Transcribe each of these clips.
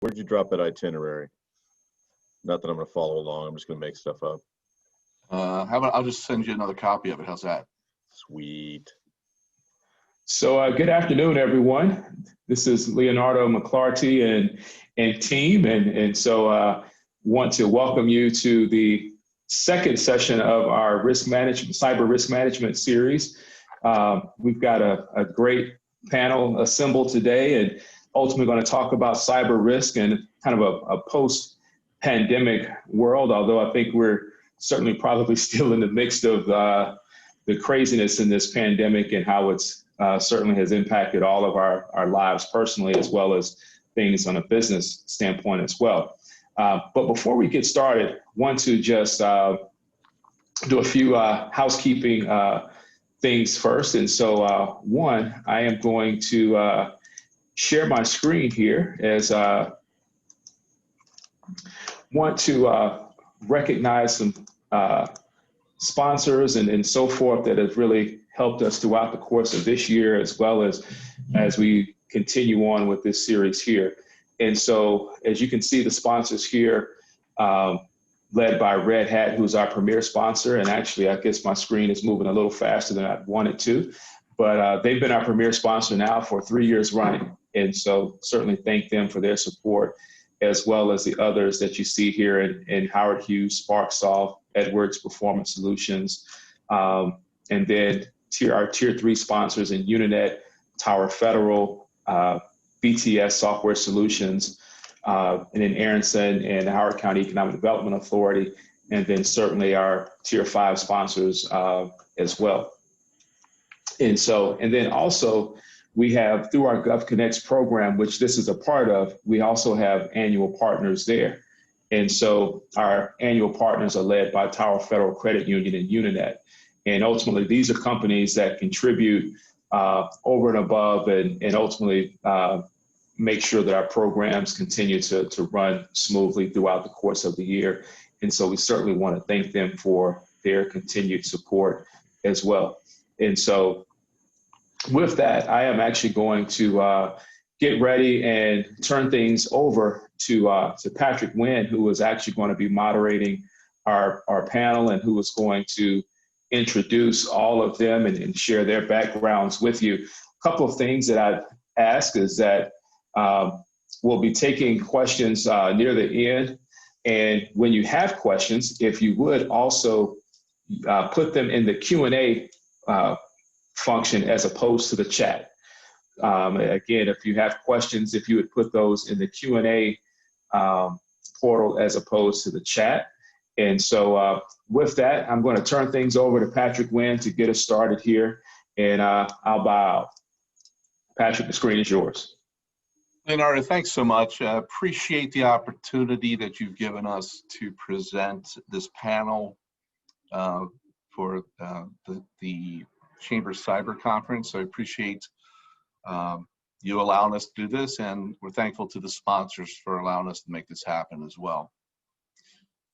Where'd you drop that itinerary? Not that I'm going to follow along. I'm just going to make stuff up. How about I'll just send you another copy of it. How's that? Sweet. So good afternoon, everyone. This is Leonardo McClarty and team, and so want to welcome you to the second session of our cyber risk management series. We've got a great panel assembled today, and ultimately going to talk about cyber risk and kind of a post-pandemic world, although I think we're certainly probably still in the midst of the craziness in this pandemic and how it's certainly has impacted all of our lives personally, as well as things on a business standpoint as well. But before we get started, want to just do a few housekeeping things first. And so one, I am going to share my screen here as want to recognize some sponsors and so forth that have really helped us throughout the course of this year, as well as we continue on with this series here. And so, as you can see, the sponsors here, led by Red Hat, who's our premier sponsor. And actually, I guess my screen is moving a little faster than I wanted to, but they've been our premier sponsor now for 3 years running. And so certainly thank them for their support, as well as the others that you see here in Howard Hughes, SparkSoft, Edwards Performance Solutions, and then our tier 3 sponsors in Uninet, Tower Federal, BTS Software Solutions, and then Aronson and the Howard County Economic Development Authority, and then certainly our tier 5 sponsors as well. And then also we have, through our GovConnects program, which this is a part of, we also have annual partners there. And so our annual partners are led by Tower Federal Credit Union and Uninet. And ultimately, these are companies that contribute over and above and ultimately make sure that our programs continue to run smoothly throughout the course of the year. And so we certainly want to thank them for their continued support as well. And so with that, I am actually going to get ready and turn things over to Patrick Wynn, who is actually going to be moderating our panel and who is going to introduce all of them and share their backgrounds with you. A couple of things that I'd ask is that we'll be taking questions near the end. And when you have questions, if you would also put them in the Q&A function as opposed to the chat. Again, if you have questions, if you would put those in the Q&A portal as opposed to the chat. And so with that, I'm going to turn things over to Patrick Wynn to get us started here, and I'll bow out. Patrick, the screen is yours. Leonardo, thanks so much. I appreciate the opportunity that you've given us to present this panel for the Chamber Cyber Conference. I appreciate you allowing us to do this, and we're thankful to the sponsors for allowing us to make this happen as well.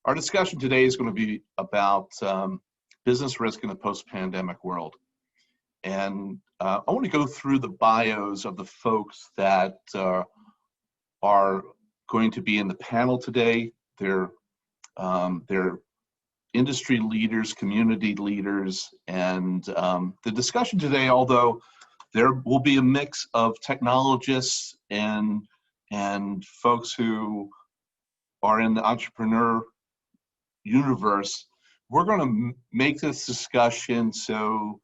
Our discussion today is going to be about business risk in the post-pandemic world. And I want to go through the bios of the folks that are going to be in the panel today. They're industry leaders, community leaders, and the discussion today, although there will be a mix of technologists and folks who are in the entrepreneur universe, we're going to make this discussion so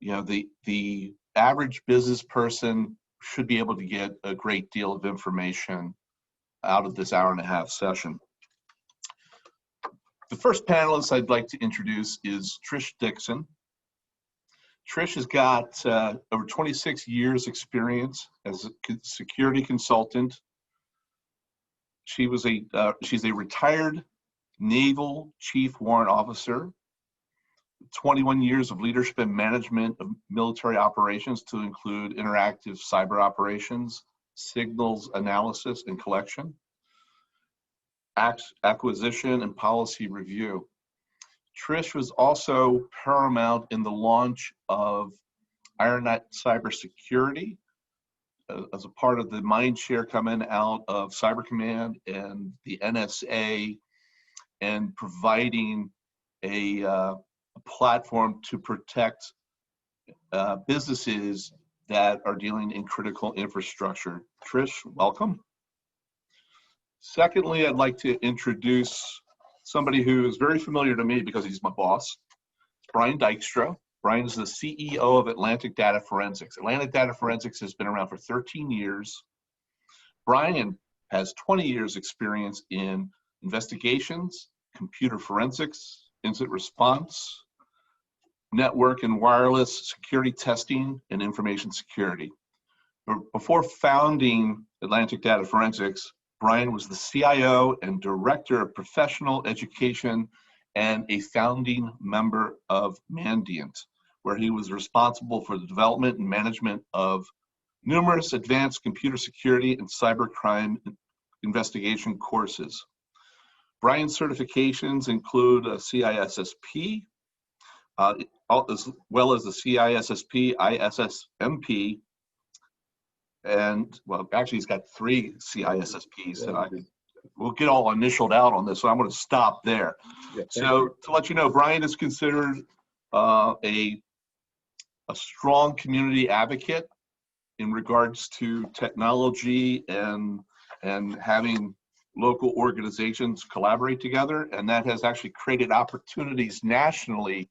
the average business person should be able to get a great deal of information out of this hour-and-a-half session. The first panelist I'd like to introduce is Trish Dixon. Trish has got over 26 years experience as a security consultant. She's a retired Naval Chief Warrant Officer, 21 years of leadership and management of military operations to include interactive cyber operations, signals analysis and collection, acquisition and policy review. Trish was also paramount in the launch of IronNet Cybersecurity, as a part of the mind share coming out of Cyber Command and the NSA, and providing a platform to protect businesses that are dealing in critical infrastructure. Trish, welcome. Secondly, I'd like to introduce somebody who is very familiar to me because he's my boss. It's Brian Dykstra. Brian is the CEO of Atlantic Data Forensics. Atlantic Data Forensics has been around for 13 years. Brian has 20 years experience in investigations, computer forensics, incident response, network and wireless security testing, and information security. Before founding Atlantic Data Forensics, Brian was the CIO and Director of Professional Education and a founding member of Mandiant, where he was responsible for the development and management of numerous advanced computer security and cybercrime investigation courses. Brian's certifications include a CISSP, as well as the CISSP, ISSMP, and well, actually he's got 3 CISSPs, and we'll get all initialed out on this, so I'm going to stop there. Yeah, so to let you know, Brian is considered a strong community advocate in regards to technology and having local organizations collaborate together, and that has actually created opportunities nationally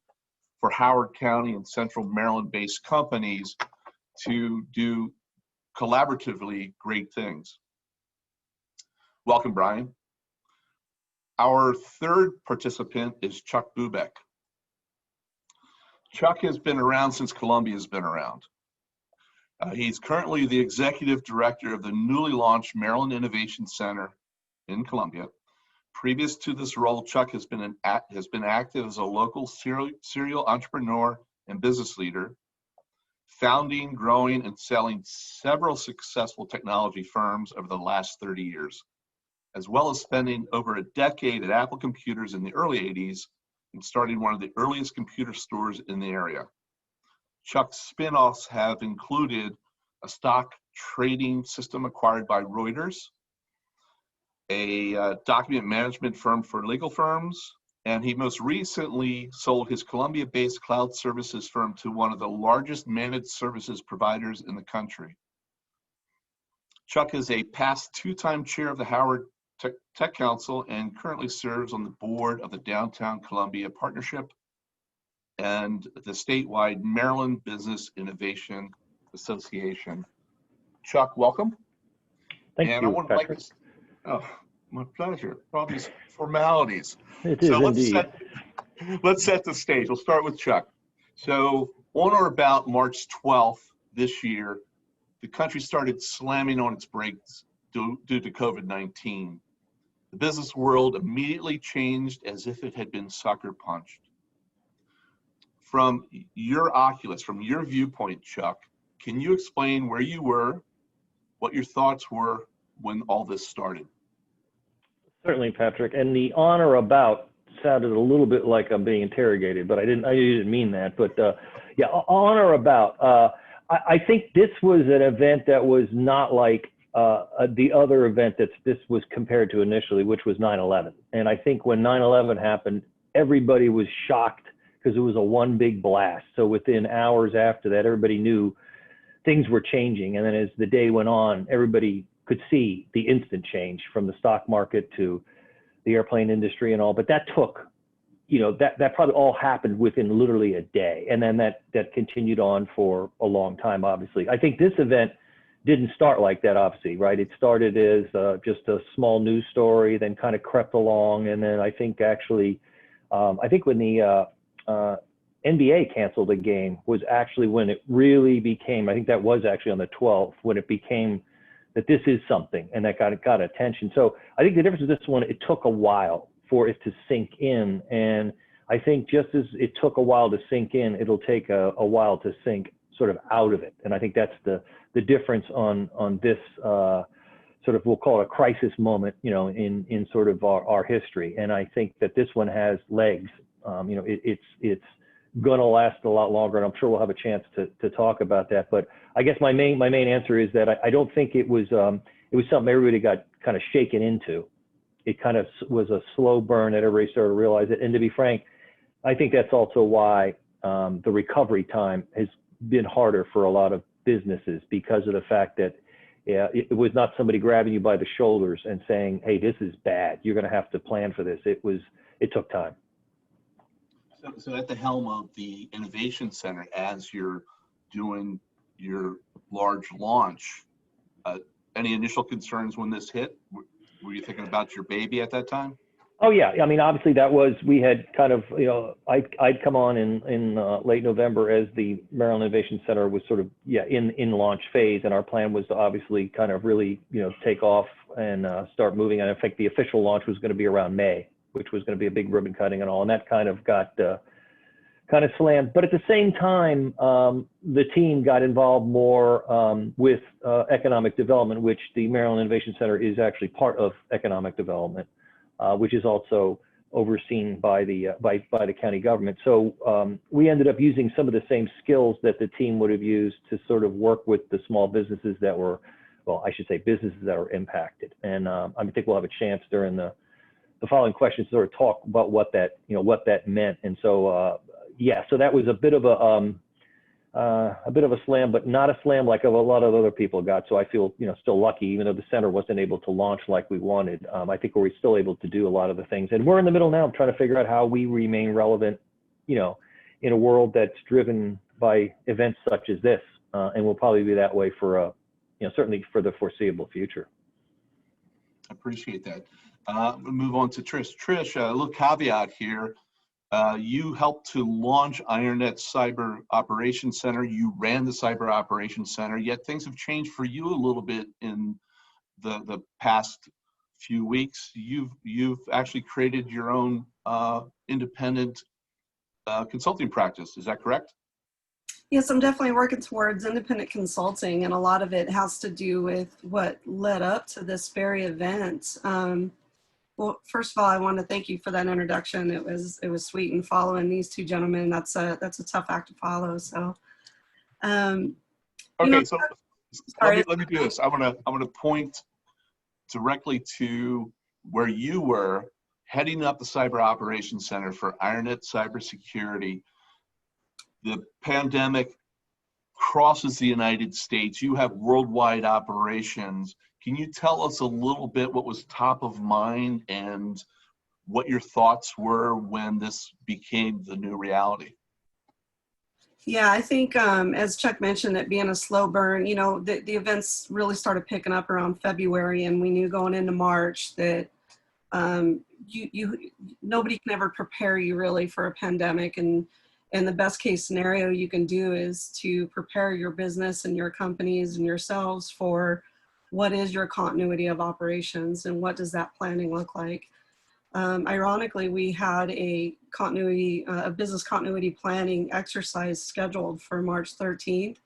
for Howard County and Central Maryland-based companies to do collaboratively great things. Welcome, Brian. Our third participant is Chuck Bubeck. Chuck has been around since Columbia's been around. He's currently the executive director of the newly launched Maryland Innovation Center in Columbia. Previous to this role, Chuck has been active as a local serial entrepreneur and business leader, founding, growing, and selling several successful technology firms over the last 30 years, as well as spending over a decade at Apple Computers in the early 80s and starting one of the earliest computer stores in the area. Chuck's spin-offs have included a stock trading system acquired by Reuters, a document management firm for legal firms, and he most recently sold his Columbia-based cloud services firm to one of the largest managed services providers in the country. Chuck is a past 2-time chair of the Howard Tech Council and currently serves on the board of the Downtown Columbia Partnership and the statewide Maryland Business Innovation Association. Chuck, welcome. Thank you, I would Patrick. like to, oh, my pleasure. All these formalities. It is indeed. Let's set the stage. We'll start with Chuck. So on or about March 12th this year, the country started slamming on its brakes due to COVID-19. The business world immediately changed as if it had been sucker punched. From your oculus, from your viewpoint, Chuck, can you explain where you were, what your thoughts were when all this started? Certainly, Patrick. And the on or about sounded a little bit like I'm being interrogated, but I didn't mean that. But yeah, on or about. I think this was an event that was not like the other event that this was compared to initially, which was 9/11. And I think when 9/11 happened, everybody was shocked because it was a one big blast. So within hours after that, everybody knew things were changing. And then as the day went on, everybody could see the instant change from the stock market to the airplane industry and all. But that took, you know, that probably all happened within literally a day. And then that continued on for a long time, obviously. I think this event didn't start like that, obviously, right? It started as just a small news story, then kind of crept along. And then I think actually, I think when the NBA canceled a game was actually when it really became, I think that was actually on the 12th, when it became that this is something and that got attention. So I think the difference with this one, it took a while for it to sink in. And I think just as it took a while to sink in, it'll take a while to sink sort of out of it. And I think that's the difference on this sort of, we'll call it a crisis moment, you know, in sort of our history. And I think that this one has legs. You know, it's going to last a lot longer, and I'm sure we'll have a chance to talk about that. But I guess my main answer is that I don't think it was something everybody got kind of shaken into. It kind of was a slow burn that everybody started to realize it. And to be frank, I think that's also why the recovery time has been harder for a lot of businesses, because of the fact that it was not somebody grabbing you by the shoulders and saying, hey, this is bad, you're going to have to plan for this. It took time. So at the helm of the Innovation Center, as you're doing your large launch, any initial concerns when this hit? Were you thinking about your baby at that time? Oh yeah, I mean, obviously we had kind of, I'd come on in late November as the Maryland Innovation Center was sort of, in launch phase. And our plan was to obviously kind of really, take off and start moving. And I think the official launch was going to be around May, which was going to be a big ribbon cutting and all. And that kind of got kind of slammed. But at the same time, the team got involved more with economic development, which the Maryland Innovation Center is actually part of economic development. Which is also overseen by the county government. So we ended up using some of the same skills that the team would have used to sort of work with the small businesses that were, well, I should say businesses that were impacted. And I think we'll have a chance during the following questions to sort of talk about what that meant. And so so that was a bit of a slam, but not a slam like a lot of other people got. So I feel, still lucky, even though the center wasn't able to launch like we wanted. I think we're still able to do a lot of the things. And we're in the middle now of trying to figure out how we remain relevant, in a world that's driven by events such as this. And we'll probably be that way for, certainly for the foreseeable future. I appreciate that. We'll move on to Trish. Trish, a little caveat here. You helped to launch IronNet's Cyber Operations Center. You ran the Cyber Operations Center, yet things have changed for you a little bit in the past few weeks. You've actually created your own independent consulting practice. Is that correct? Yes, I'm definitely working towards independent consulting, and a lot of it has to do with what led up to this very event. Well, first of all, I want to thank you for that introduction. It was sweet, and following these two gentlemen, that's a tough act to follow. So, okay, so let me do this. I want to point directly to where you were heading up the Cyber Operations Center for IronNet Cybersecurity. The pandemic crosses the United States. You have worldwide operations. Can you tell us a little bit what was top of mind and what your thoughts were when this became the new reality? Yeah, I think as Chuck mentioned, it being a slow burn, the events really started picking up around February, and we knew going into March that nobody can ever prepare you really for a pandemic, and the best case scenario you can do is to prepare your business and your companies and yourselves for what is your continuity of operations and what does that planning look like. Ironically, we had a business continuity planning exercise scheduled for March 13th.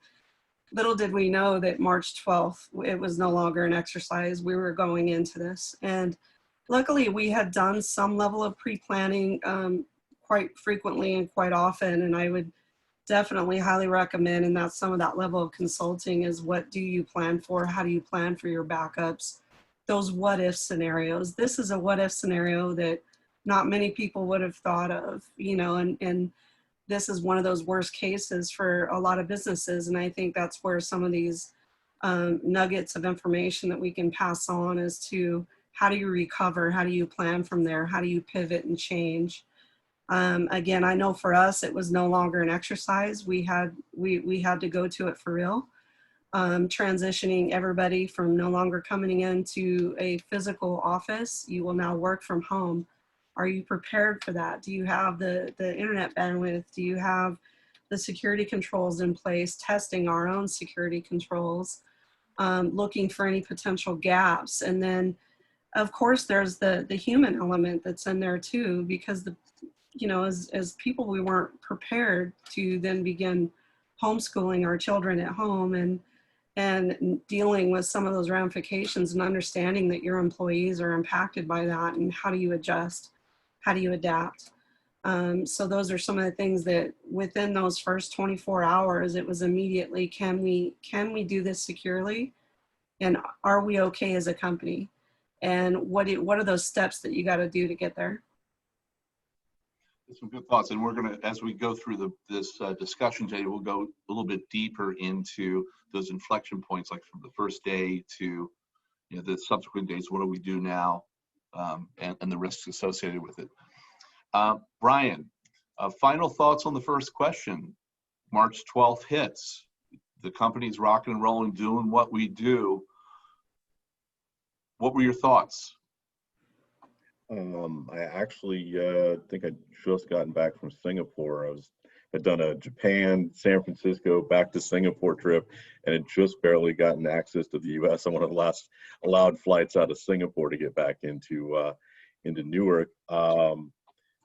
Little did we know that March 12th, it was no longer an exercise. We were going into this. And luckily, we had done some level of pre-planning quite frequently and quite often. And I would definitely highly recommend, and that's some of that level of consulting, is what do you plan for? How do you plan for your backups? Those what if scenarios. This is a what if scenario that not many people would have thought of, and this is one of those worst cases for a lot of businesses. And I think that's where some of these nuggets of information that we can pass on as to how do you recover? How do you plan from there? How do you pivot and change? Again, I know for us, it was no longer an exercise. We had to go to it for real. Transitioning everybody from no longer coming into a physical office. You will now work from home. Are you prepared for that? Do you have the internet bandwidth? Do you have the security controls in place? Testing our own security controls, looking for any potential gaps. And then, of course, there's the human element that's in there too, because as people, we weren't prepared to then begin homeschooling our children at home and dealing with some of those ramifications and understanding that your employees are impacted by that, and how do you adjust? How do you adapt? So those are some of the things that within those first 24 hours, it was immediately, can we do this securely? And are we okay as a company? And what are those steps that you got to do to get there? Some good thoughts, and we're going to, as we go through this discussion today, we'll go a little bit deeper into those inflection points, like from the first day to the subsequent days. What do we do now, and the risks associated with it. Brian, final thoughts on the first question. March 12th hits. The company's rocking and rolling, doing what we do. What were your thoughts? I actually think I just gotten back from Singapore. Had done a Japan, San Francisco, back to Singapore trip, and had just barely gotten access to the U.S. on one of the last allowed flights out of Singapore to get back into Newark.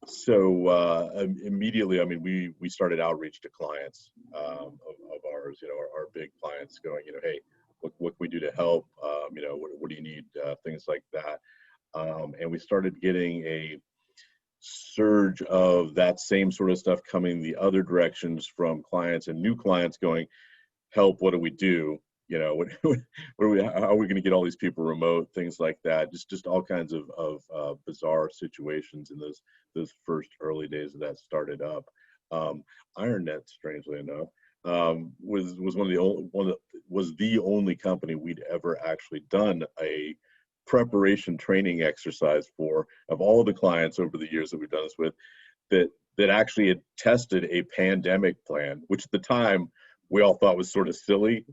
So immediately, I mean, we started outreach to clients of ours, our big clients, going, hey, what can we do to help? What do you need? Things like that. And we started getting a surge of that same sort of stuff coming the other directions from clients and new clients going, help, what do we do? How are we going to get all these people remote? Things like that. Just all kinds of bizarre situations in those first early days of that started up. IronNet, strangely enough, was the only company we'd ever actually done a preparation training exercise for, of all the clients over the years that we've done this with, that actually had tested a pandemic plan, which at the time we all thought was sort of silly.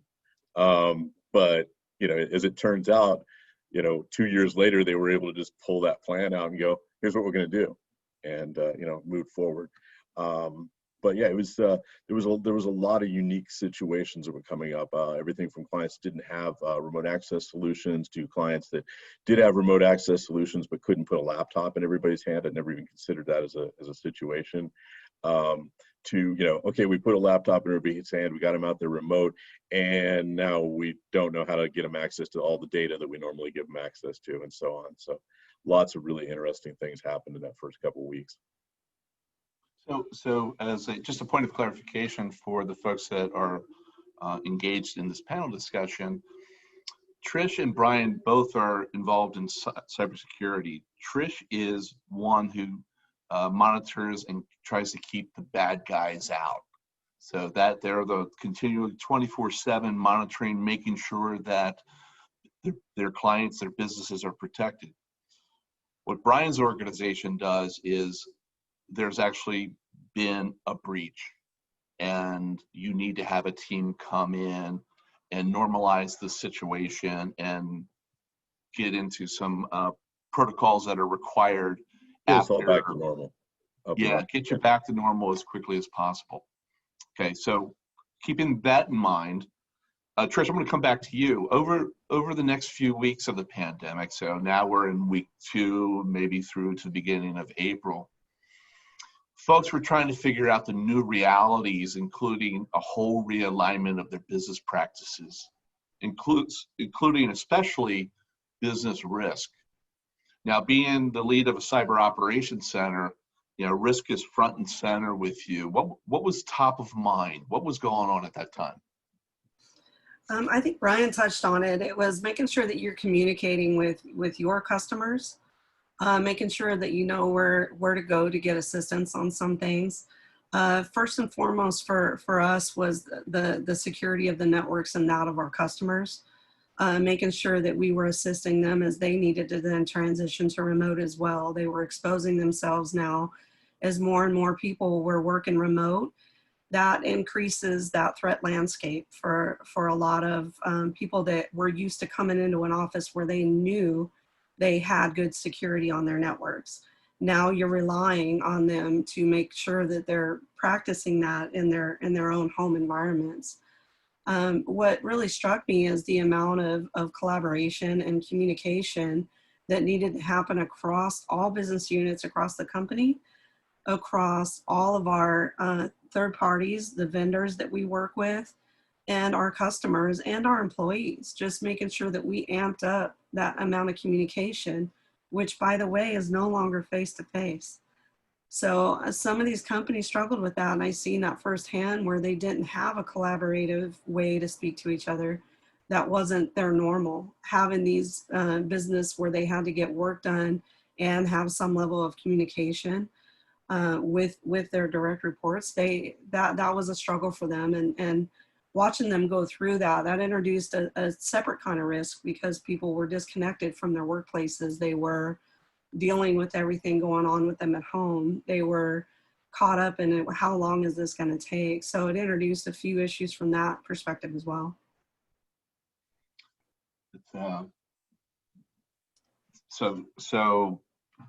But as it turns out, 2 years later, they were able to just pull that plan out and go, here's what we're going to do, and move forward. But yeah, it was there was a lot of unique situations that were coming up. Everything from clients that didn't have remote access solutions to clients that did have remote access solutions but couldn't put a laptop in everybody's hand. I'd never even considered that as a situation. To okay, we put a laptop in everybody's hand, we got them out there remote, and now we don't know how to get them access to all the data that we normally give them access to, and so on. So lots of really interesting things happened in that first couple of weeks. So as just a point of clarification for the folks that are engaged in this panel discussion, Trish and Brian both are involved in cybersecurity. Trish is one who monitors and tries to keep the bad guys out. So that they're the continually 24/7 monitoring, making sure that their clients, their businesses are protected. What Brian's organization does is there's actually been a breach, and you need to have a team come in and normalize the situation and get into some protocols that are required. It's all back to normal. Get you back to normal as quickly as possible. Okay, so keeping that in mind, Trish, I'm going to come back to you. Over the next few weeks of the pandemic, so now we're in week 2, maybe through to the beginning of April, folks were trying to figure out the new realities, including a whole realignment of their business practices, including especially business risk. Now, being the lead of a cyber operations center, risk is front and center with you. What was top of mind? What was going on at that time? I think Brian touched on it. It was making sure that you're communicating with your customers, making sure that you know where to go to get assistance on some things. First and foremost for us was the security of the networks and that of our customers, making sure that we were assisting them as they needed to then transition to remote as well. They were exposing themselves now as more and more people were working remote. That increases that threat landscape for a lot of people that were used to coming into an office where they knew they had good security on their networks. Now you're relying on them to make sure that they're practicing that in their own home environments. What really struck me is the amount of collaboration and communication that needed to happen across all business units across the company, across all of our third parties, the vendors that we work with, and our customers and our employees, just making sure that we amped up that amount of communication, which, by the way, is no longer face-to-face. So some of these companies struggled with that, and I seen that firsthand where they didn't have a collaborative way to speak to each other. That wasn't their normal. Having these business where they had to get work done and have some level of communication with their direct reports, that was a struggle for them, and watching them go through that introduced a separate kind of risk because people were disconnected from their workplaces. They were dealing with everything going on with them at home. They were caught up in it. How long is this going to take? So it introduced a few issues from that perspective as well. So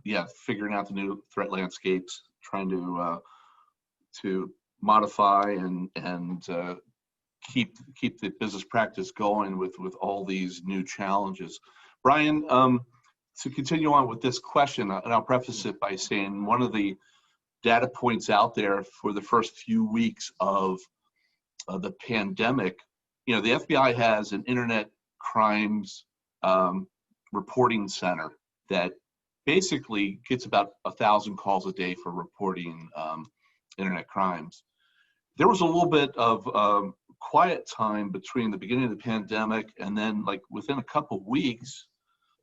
yeah, figuring out the new threat landscapes, trying to modify and keep the business practice going with all these new challenges. Brian, to continue on with this question, and I'll preface it by saying one of the data points out there for the first few weeks of the pandemic, the FBI has an internet crimes reporting center that basically gets about 1,000 calls a day for reporting internet crimes. There was a little bit of quiet time between the beginning of the pandemic and then, like, within a couple of weeks,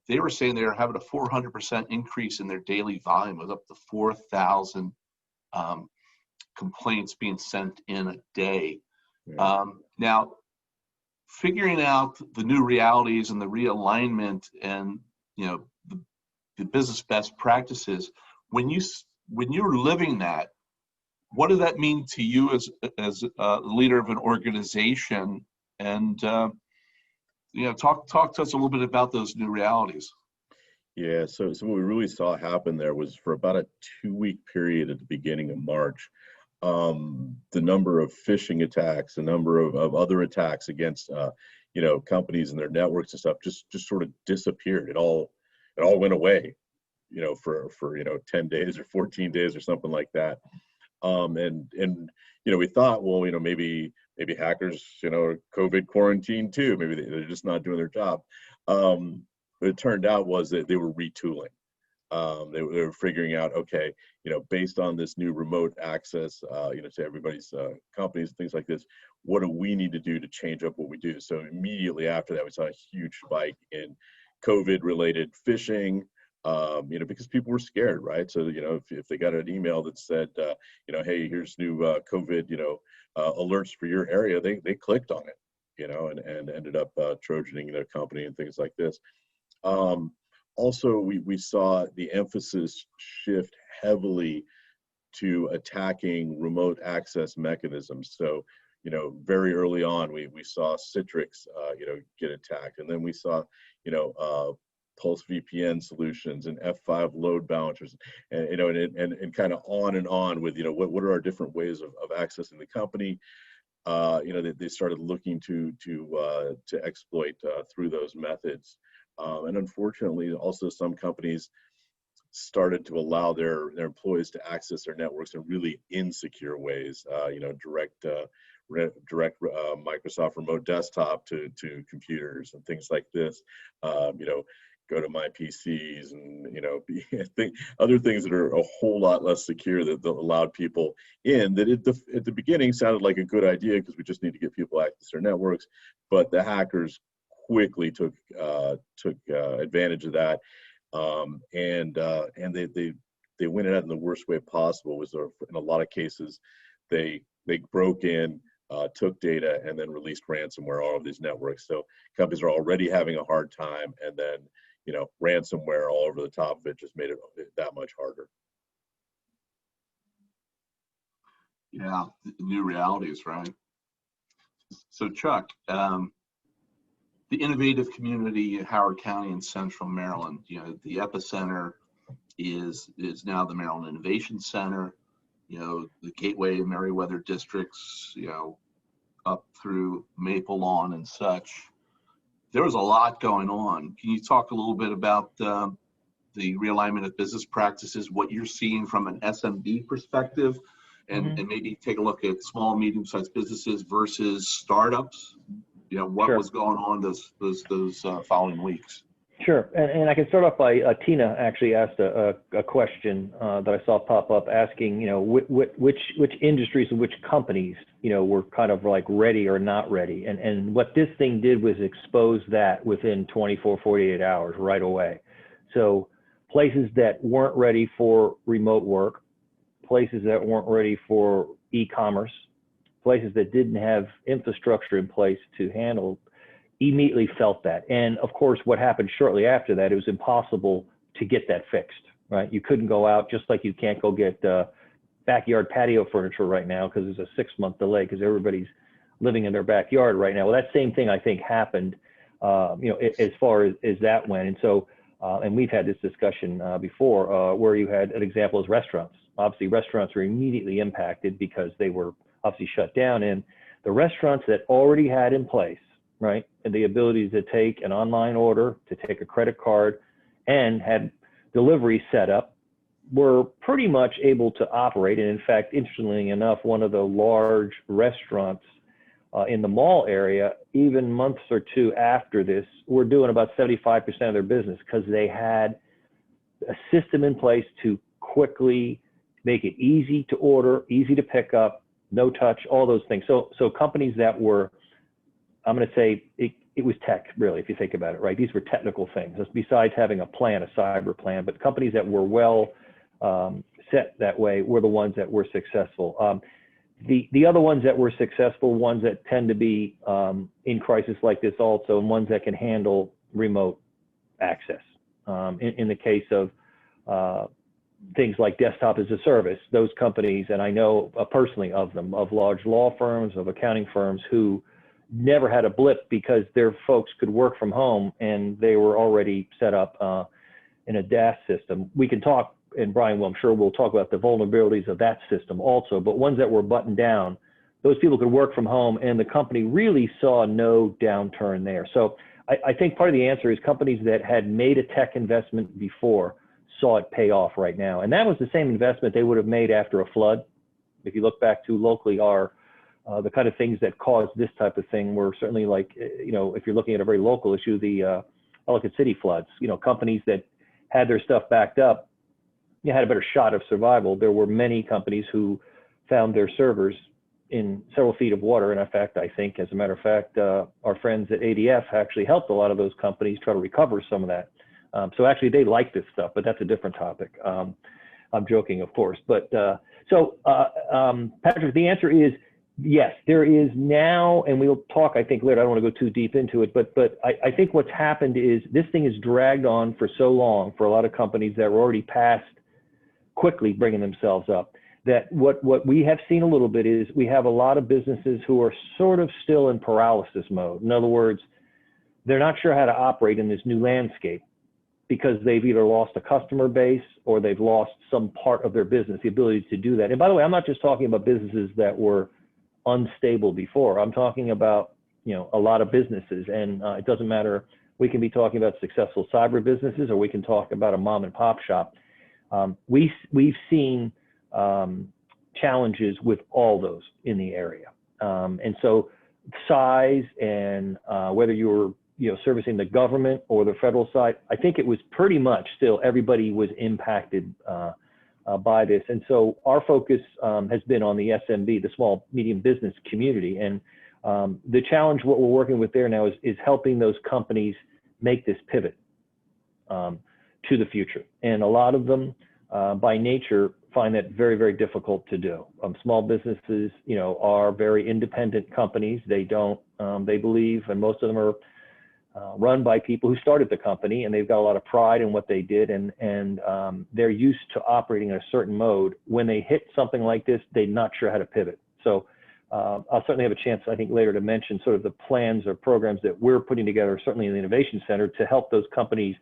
they were saying they were having a 400% increase in their daily volume. It was up to 4,000 complaints being sent in a day. Yeah. Now, figuring out the new realities and the realignment and the business best practices, when you're living that, what does that mean to you as a leader of an organization? And talk to us a little bit about those new realities. Yeah, so what we really saw happen there was for about a 2-week period at the beginning of March, the number of phishing attacks, the number of other attacks against companies and their networks and stuff just sort of disappeared. It all went away, for 10 days or 14 days or something like that. And we thought, well, maybe hackers, are COVID quarantine too. Maybe they're just not doing their job. But it turned out was that they were retooling. They were figuring out, okay, based on this new remote access, to everybody's companies, things like this, what do we need to do to change up what we do? So immediately after that, we saw a huge spike in COVID-related phishing, because people were scared, right? So, if they got an email that said, hey, here's new COVID, alerts for your area, they clicked on it, and ended up trojaning their company and things like this. Also, we saw the emphasis shift heavily to attacking remote access mechanisms. So, very early on, we saw Citrix, get attacked, and then we saw, Pulse VPN solutions and F5 load balancers, and and kind of on with what are our different ways of accessing the company. They started looking to exploit through those methods, and unfortunately, also some companies started to allow their employees to access their networks in really insecure ways. Direct Microsoft remote desktop to computers and things like this. Go to my PCs and other things that are a whole lot less secure that allowed people in. That at the beginning sounded like a good idea because we just need to get people access their networks, but the hackers quickly took advantage of that, and they went at it in the worst way possible. Was in a lot of cases they broke in, took data, and then released ransomware all over these networks. So companies are already having a hard time, and then ransomware all over the top of it just made it that much harder. Yeah, new realities, right? So Chuck, the innovative community in Howard County in Central Maryland, the epicenter is now the Maryland Innovation Center. The Gateway and Meriwether districts, up through Maple Lawn and such. There was a lot going on. Can you talk a little bit about the realignment of business practices, what you're seeing from an SMB perspective, and maybe take a look at small, medium-sized businesses versus startups? What Sure. was going on those following weeks? Sure, and I can start off by Tina actually asked a question that I saw pop up asking, which industries and which companies, were kind of like ready or not ready. And what this thing did was expose that within 24, 48 hours right away. So places that weren't ready for remote work, places that weren't ready for e-commerce, places that didn't have infrastructure in place to handle immediately felt that. And of course, what happened shortly after that, it was impossible to get that fixed, right? You couldn't go out, just like you can't go get backyard patio furniture right now because there's a 6-month delay because everybody's living in their backyard right now. Well, that same thing I think happened, as far as that went. And so, and we've had this discussion before where you had an example as restaurants. Obviously, restaurants were immediately impacted because they were obviously shut down. And the restaurants that already had in place, right, and the ability to take an online order, to take a credit card, and had delivery set up, were pretty much able to operate. And in fact, interestingly enough, one of the large restaurants in the mall area, even months or two after this, were doing about 75% of their business because they had a system in place to quickly make it easy to order, easy to pick up, no touch, all those things. So companies that were, I'm going to say it was tech, really, if you think about it, right? These were technical things, besides having a plan, a cyber plan. But companies that were well set that way were the ones that were successful. The other ones that were successful, ones that tend to be in crisis like this also, and ones that can handle remote access. In the case of things like desktop as a service, those companies, and I know personally of them, of large law firms, of accounting firms who never had a blip because their folks could work from home and they were already set up in a DAS system. We can talk, and Brian, well, I'm sure we'll talk about the vulnerabilities of that system also, but ones that were buttoned down, those people could work from home and the company really saw no downturn there. So I think part of the answer is companies that had made a tech investment before saw it pay off right now. And that was the same investment they would have made after a flood. If you look back to locally, the kind of things that caused this type of thing were certainly like, if you're looking at a very local issue, the Ellicott City floods, companies that had their stuff backed up, had a better shot of survival. There were many companies who found their servers in several feet of water. And in fact, I think, as a matter of fact, our friends at ADF actually helped a lot of those companies try to recover some of that. So actually they like this stuff, but that's a different topic. I'm joking, of course. But Patrick, the answer is yes, there is now, and we'll talk, I think, later. I don't want to go too deep into it, but I think what's happened is this thing is dragged on for so long for a lot of companies that were already past quickly bringing themselves up, that what we have seen a little bit is we have a lot of businesses who are sort of still in paralysis mode. In other words, they're not sure how to operate in this new landscape because they've either lost a customer base or they've lost some part of their business, the ability to do that. And by the way, I'm not just talking about businesses that were unstable before. I'm talking about, a lot of businesses, and it doesn't matter. We can be talking about successful cyber businesses, or we can talk about a mom and pop shop. We've seen challenges with all those in the area. And so size and whether you were servicing the government or the federal side, I think it was pretty much still everybody was impacted by this. And so our focus has been on the SMB, the small medium business community. And the challenge, what we're working with there now is helping those companies make this pivot to the future. And a lot of them by nature find that very, very difficult to do. Small businesses, are very independent companies. They believe, and most of them are run by people who started the company, and they've got a lot of pride in what they did, and they're used to operating in a certain mode. When they hit something like this, they're not sure how to pivot. So I'll certainly have a chance, I think, later to mention sort of the plans or programs that we're putting together, certainly in the Innovation Center, to help those companies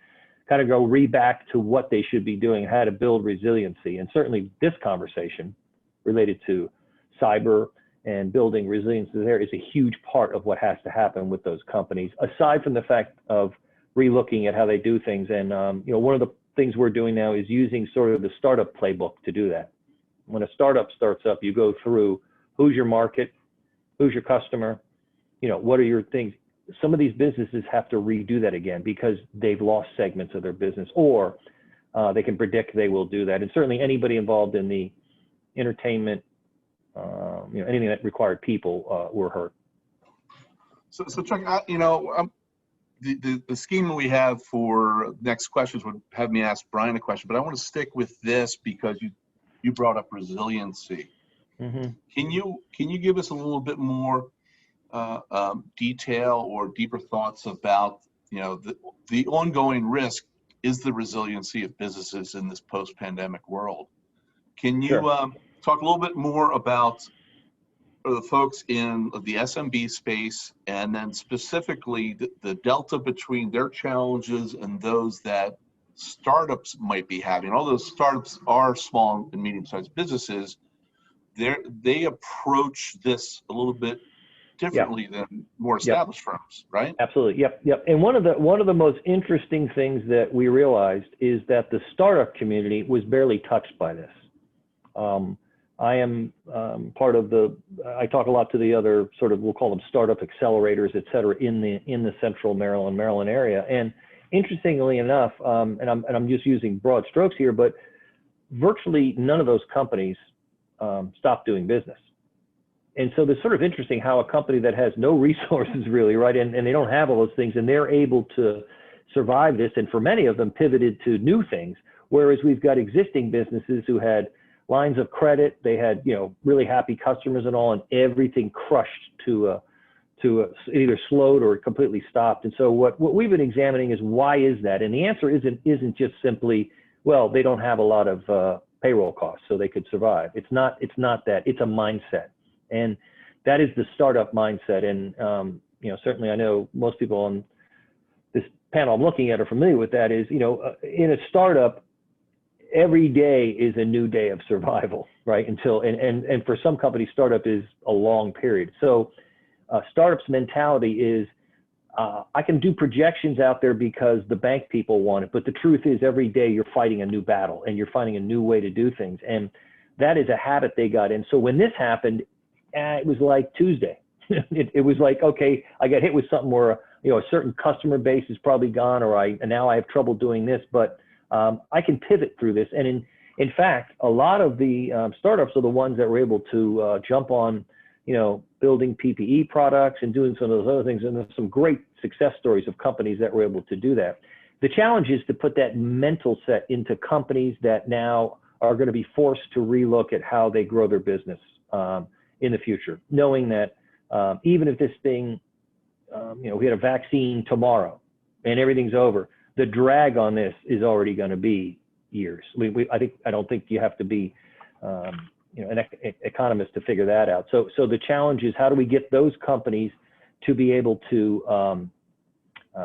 kind of go back to what they should be doing, how to build resiliency. And certainly this conversation related to cyber and building resilience there is a huge part of what has to happen with those companies, aside from the fact of relooking at how they do things. And one of the things we're doing now is using sort of the startup playbook to do that. When a startup starts up, you go through who's your market, who's your customer, what are your things, some of these businesses have to redo that again because they've lost segments of their business, or they can predict they will do that. And certainly anybody involved in the entertainment, anything that required people were hurt. So Chuck, the scheme we have for next questions would have me ask Brian a question, but I want to stick with this because you brought up resiliency. Mm-hmm. Can you give us a little bit more detail or deeper thoughts about the ongoing risk is the resiliency of businesses in this post-pandemic world? Can you talk a little bit more about the folks in the SMB space, and then specifically the delta between their challenges and those that startups might be having? Although startups are small and medium-sized businesses, they approach this a little bit differently than more established firms, right? Absolutely. Yep. And one of the most interesting things that we realized is that the startup community was barely touched by this. I am part of I talk a lot to the other sort of, we'll call them startup accelerators, et cetera, in the central Maryland area. And interestingly enough, and I'm just using broad strokes here, but virtually none of those companies stopped doing business. And so it's sort of interesting how a company that has no resources really, right, and they don't have all those things, and they're able to survive this, and for many of them pivoted to new things, whereas we've got existing businesses who had lines of credit, they had really happy customers and all, and everything crushed to either slowed or completely stopped. And so what we've been examining is, why is that? And the answer isn't just simply, well, they don't have a lot of payroll costs so they could survive. It's not that. It's a mindset. And that is the startup mindset. And, certainly I know most people on this panel I'm looking at are familiar with that. Is, in a startup, every day is a new day of survival, right? And for some companies, startup is a long period. So startup's mentality is, I can do projections out there because the bank people want it. But the truth is, every day you're fighting a new battle and you're finding a new way to do things. And that is a habit they got in. So when this happened, it was like Tuesday. it was like, okay, I got hit with something where, a certain customer base is probably gone, and now I have trouble doing this, but I can pivot through this. And in fact, a lot of the startups are the ones that were able to jump on, building PPE products and doing some of those other things. And there's some great success stories of companies that were able to do that. The challenge is to put that mental set into companies that now are going to be forced to relook at how they grow their business in the future, knowing that even if this thing, we had a vaccine tomorrow and everything's over, the drag on this is already going to be years. I don't think you have to be, an economist to figure that out. So the challenge is, how do we get those companies to be able to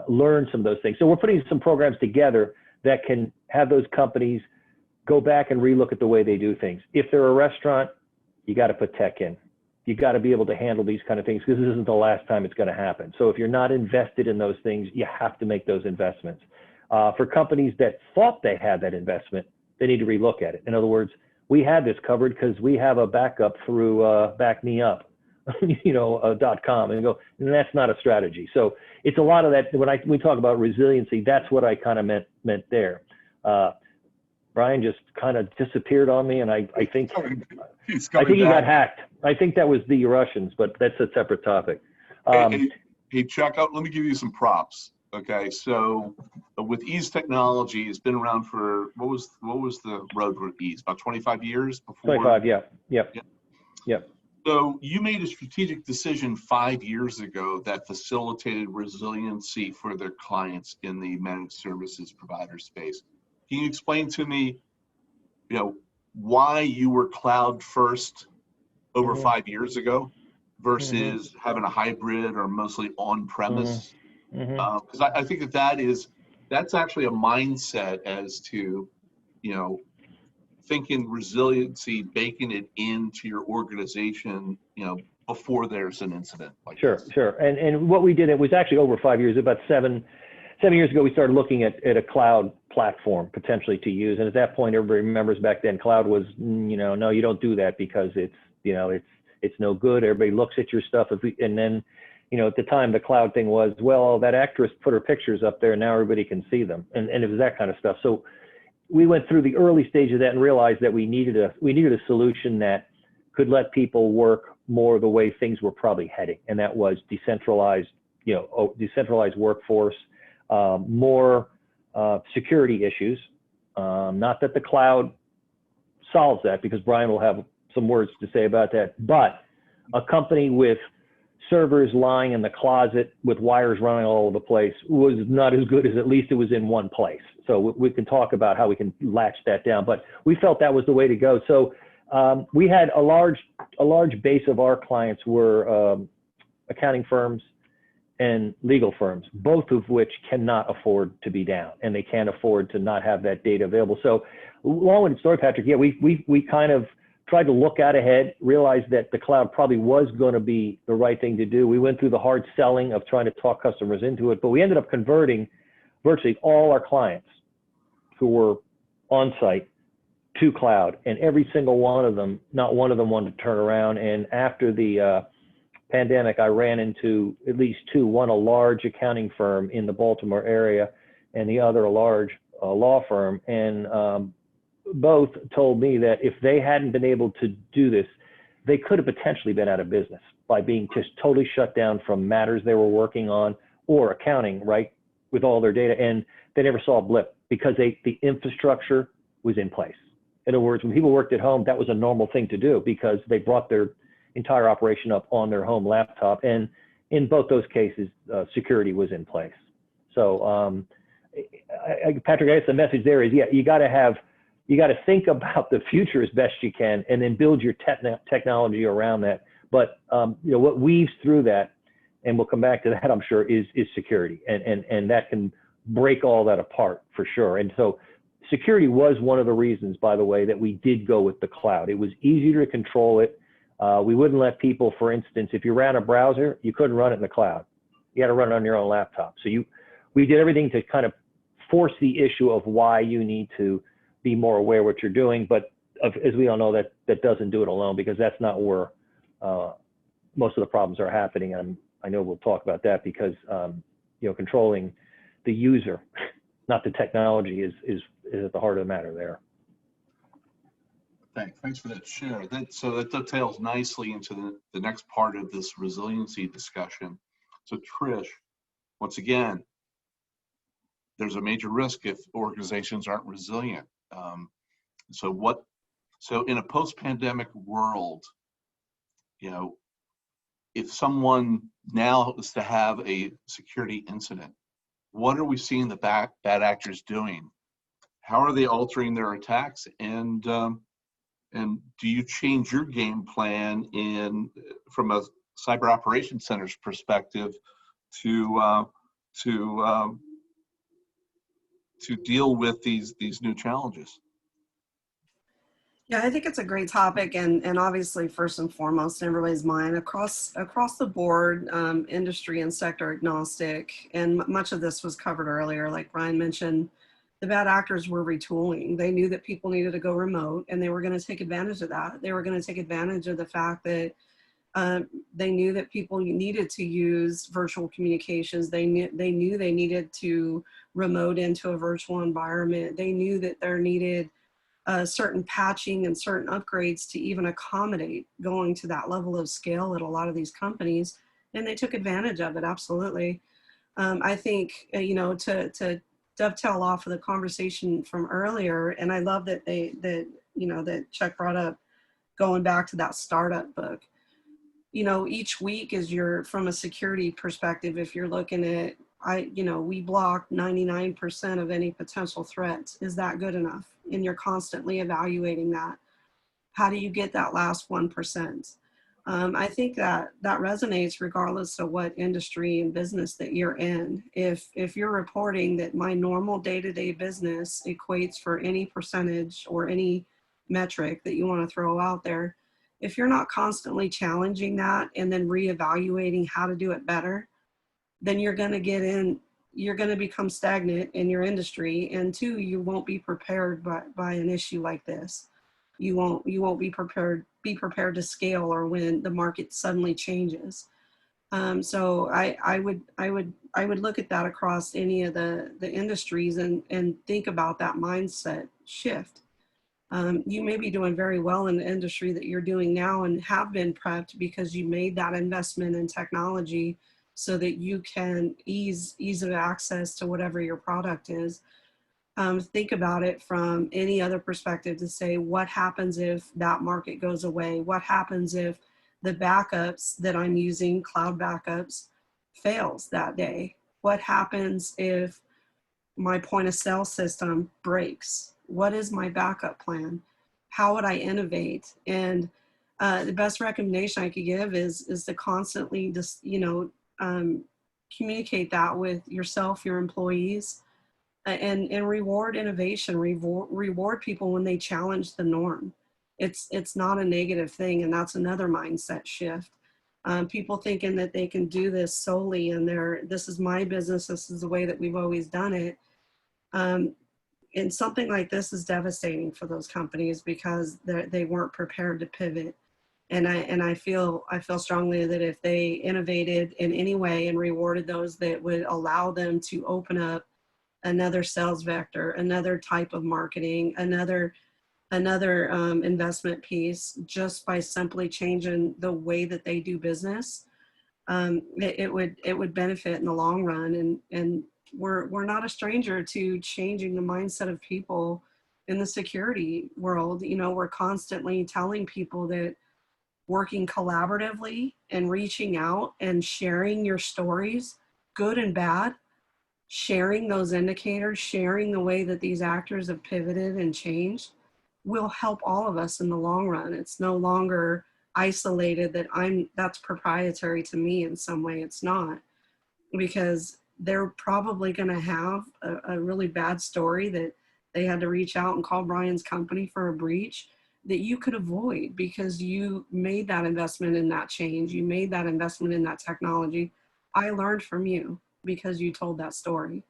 learn some of those things? So we're putting some programs together that can have those companies go back and relook at the way they do things. If they're a restaurant, you got to put tech in. You got to be able to handle these kind of things, because this isn't the last time it's going to happen. So if you're not invested in those things, you have to make those investments. For companies that thought they had that investment, they need to relook at it. In other words, we had this covered because we have a backup through BackMeUp, .com, and go, and that's not a strategy. So it's a lot of that. When we talk about resiliency, that's what I kind of meant there. Brian just kind of disappeared on me, and I think he got hacked. I think that was the Russians, but that's a separate topic. Hey, Chuck, let me give you some props. Okay, so with Ease Technology, it's been around for, what was the road with Ease? About 25 years before? 25, yeah. Yep. So you made a strategic decision 5 years ago that facilitated resiliency for their clients in the managed services provider space. Can you explain to me, why you were cloud first over 5 years ago versus having a hybrid or mostly on-premise? Because I think that's actually a mindset as to, thinking resiliency, baking it into your organization, before there's an incident like this. Sure. And what we did, it was actually over 5 years, about seven years ago, we started looking at a cloud platform potentially to use. And at that point, everybody remembers back then, cloud was, no, you don't do that because it's no good. Everybody looks at your stuff. And then, you know, at the time the cloud thing was, well, that actress put her pictures up there and now everybody can see them. And it was that kind of stuff. So we went through the early stage of that and realized that we needed a solution that could let people work more the way things were probably heading. And that was decentralized, you know, decentralized workforce, more security issues. Not that the cloud solves that, because Brian will have some words to say about that, but a company with servers lying in the closet with wires running all over the place was not as good as at least it was in one place. So we can talk about how we can latch that down, but we felt that was the way to go. So we had a large base of our clients were accounting firms and legal firms, both of which cannot afford to be down, and they can't afford to not have that data available. So long story, Patrick, yeah, we kind of tried to look out ahead, realized that the cloud probably was going to be the right thing to do. We went through the hard selling of trying to talk customers into it, but we ended up converting virtually all our clients who were on site to cloud, and every single one of them, not one of them wanted to turn around. And after the pandemic, I ran into at least two, one a large accounting firm in the Baltimore area and the other a large law firm. And both told me that if they hadn't been able to do this, they could have potentially been out of business by being just totally shut down from matters they were working on or accounting, right, with all their data. And they never saw a blip because the infrastructure was in place. In other words, when people worked at home, that was a normal thing to do because they brought their entire operation up on their home laptop. And in both those cases, security was in place. So Patrick, I guess the message there is, yeah, you got to think about the future as best you can, and then build your technology around that. But you know, what weaves through that, and we'll come back to that, I'm sure, is security, and that can break all that apart for sure. And so security was one of the reasons, by the way, that we did go with the cloud. It was easier to control it. We wouldn't let people, for instance, if you ran a browser, you couldn't run it in the cloud. You had to run it on your own laptop. So we did everything to kind of force the issue of why you need to be more aware of what you're doing. But as we all know, that doesn't do it alone, because that's not where most of the problems are happening. And I know we'll talk about that because you know, controlling the user, not the technology, is at the heart of the matter there. Thanks for that share. So that dovetails nicely into the next part of this resiliency discussion. So Trish, once again, there's a major risk if organizations aren't resilient. So in a post-pandemic world, you know, if someone now is to have a security incident, what are we seeing the bad actors doing? How are they altering their attacks? And do you change your game plan from a cyber operations center's perspective to deal with these new challenges? Yeah, I think it's a great topic, and obviously, first and foremost, in everybody's mind, across the board, industry and sector agnostic, and much of this was covered earlier. Like Brian mentioned, the bad actors were retooling. They knew that people needed to go remote, and they were going to take advantage of that. They were going to take advantage of the fact that they knew that people needed to use virtual communications. They knew they needed to remote into a virtual environment. They knew that there needed certain patching and certain upgrades to even accommodate going to that level of scale at a lot of these companies, and they took advantage of it, absolutely. I think, you know, to dovetail off of the conversation from earlier, and I love that that Chuck brought up going back to that startup book. You know, each week from a security perspective, if you're looking at, we block 99% of any potential threats. Is that good enough? And you're constantly evaluating that. How do you get that last 1%? I think that resonates regardless of what industry and business that you're in. If you're reporting that my normal day-to-day business equates for any percentage or any metric that you want to throw out there, if you're not constantly challenging that and then reevaluating how to do it better, then you're going to become stagnant in your industry. And two, you won't be prepared by an issue like this. You won't be prepared to scale or when the market suddenly changes. So I would look at that across any of the industries and think about that mindset shift. You may be doing very well in the industry that you're doing now and have been prepped because you made that investment in technology so that you can ease of access to whatever your product is. Think about it from any other perspective to say, what happens if that market goes away? What happens if the backups that I'm using, cloud backups, fails that day? What happens if my point of sale system breaks? What is my backup plan? How would I innovate? And the best recommendation I could give is to constantly just, communicate that with yourself, your employees, and reward innovation, reward people when they challenge the norm. It's not a negative thing, and that's another mindset shift. People thinking that they can do this solely and this is my business, this is the way that we've always done it. And something like this is devastating for those companies because they weren't prepared to pivot. And I feel strongly that if they innovated in any way and rewarded those that would allow them to open up another sales vector, another type of marketing, another investment piece, just by simply changing the way that they do business, it would benefit in the long run. And we're not a stranger to changing the mindset of people in the security world. We're constantly telling people that working collaboratively and reaching out and sharing your stories, good and bad, sharing those indicators, sharing the way that these actors have pivoted and changed will help all of us in the long run. It's no longer isolated that's proprietary to me in some way. It's not, because they're probably going to have a really bad story that they had to reach out and call Brian's company for a breach that you could avoid because you made that investment in that change. You made that investment in that technology. I learned from you because you told that story.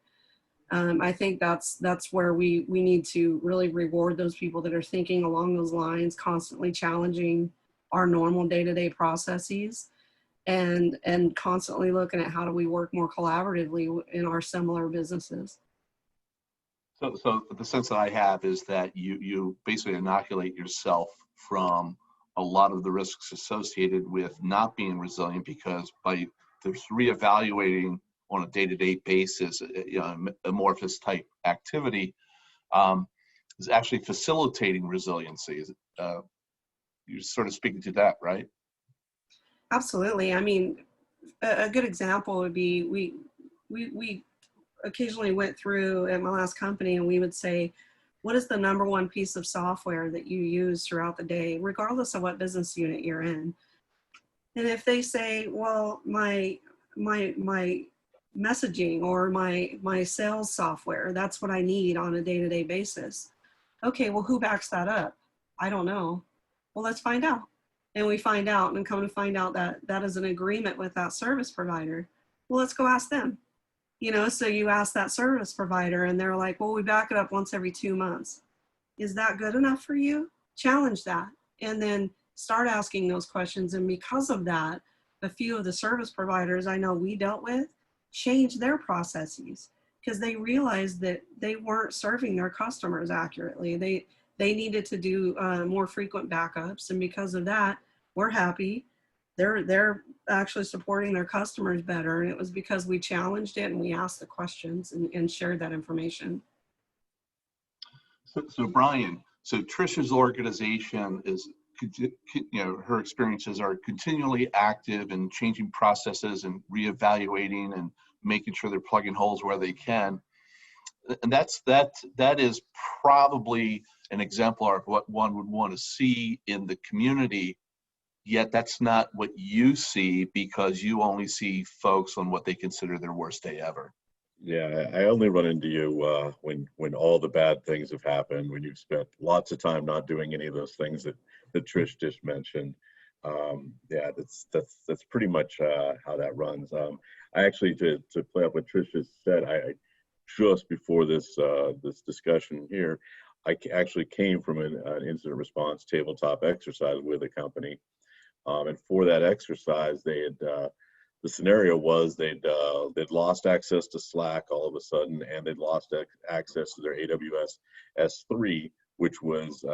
I think that's where we need to really reward those people that are thinking along those lines, constantly challenging our normal day-to-day processes, and constantly looking at how do we work more collaboratively in our similar businesses. So the sense that I have is that you basically inoculate yourself from a lot of the risks associated with not being resilient, because by there's reevaluating on a day-to-day basis, amorphous type activity is actually facilitating resiliency. You're sort of speaking to that, right? Absolutely. I mean, a good example would be we occasionally went through at my last company and we would say, what is the number one piece of software that you use throughout the day, regardless of what business unit you're in? And if they say, well, my messaging or my sales software, that's what I need on a day-to-day basis. Okay, well, who backs that up? I don't know. Well, let's find out. And we find out and come to find out that that is an agreement with that service provider. Well, let's go ask them. So you ask that service provider and they're like, well, we back it up once every 2 months. Is that good enough for you? Challenge that. And then start asking those questions. And because of that, a few of the service providers I know we dealt with changed their processes because they realized that they weren't serving their customers accurately. They needed to do more frequent backups. And because of that, we're happy. They're actually supporting their customers better. And it was because we challenged it and we asked the questions and shared that information. So Brian, so Trish's organization is, her experiences are continually active in changing processes and reevaluating and making sure they're plugging holes where they can. And that is probably an exemplar of what one would want to see in the community. Yet that's not what you see, because you only see folks on what they consider their worst day ever. Yeah, I only run into you when all the bad things have happened, when you've spent lots of time not doing any of those things that Trish just mentioned. Yeah, that's pretty much how that runs. I actually, to play up what Trish just said, I just before this this discussion here, I actually came from an incident response tabletop exercise with a company. And for that exercise, they the scenario was they'd lost access to Slack all of a sudden, and they'd lost access to their AWS S3, which was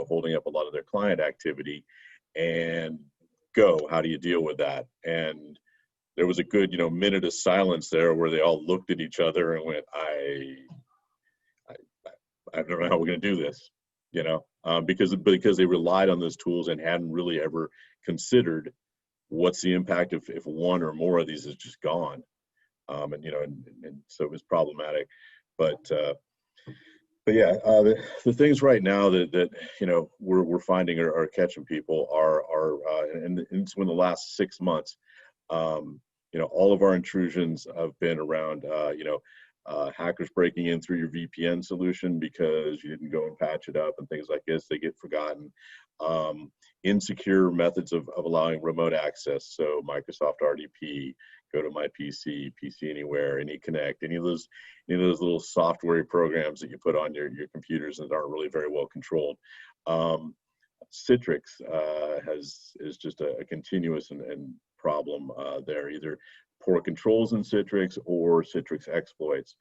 holding up a lot of their client activity. And how do you deal with that? And there was a good minute of silence there where they all looked at each other and went, I don't know how we're going to do this, because they relied on those tools and hadn't really ever considered what's the impact if one or more of these is just gone. And so it was problematic. But yeah, the things right now that we're finding are catching people and it's in the last 6 months. All of our intrusions have been around hackers breaking in through your VPN solution because you didn't go and patch it up and things like this. They get forgotten. Insecure methods of allowing remote access. So Microsoft RDP, go to my PC, PC Anywhere, AnyConnect, any of those little software programs that you put on your computers that aren't really very well controlled. Citrix is just a continuous and problem there, either poor controls in Citrix or Citrix exploits.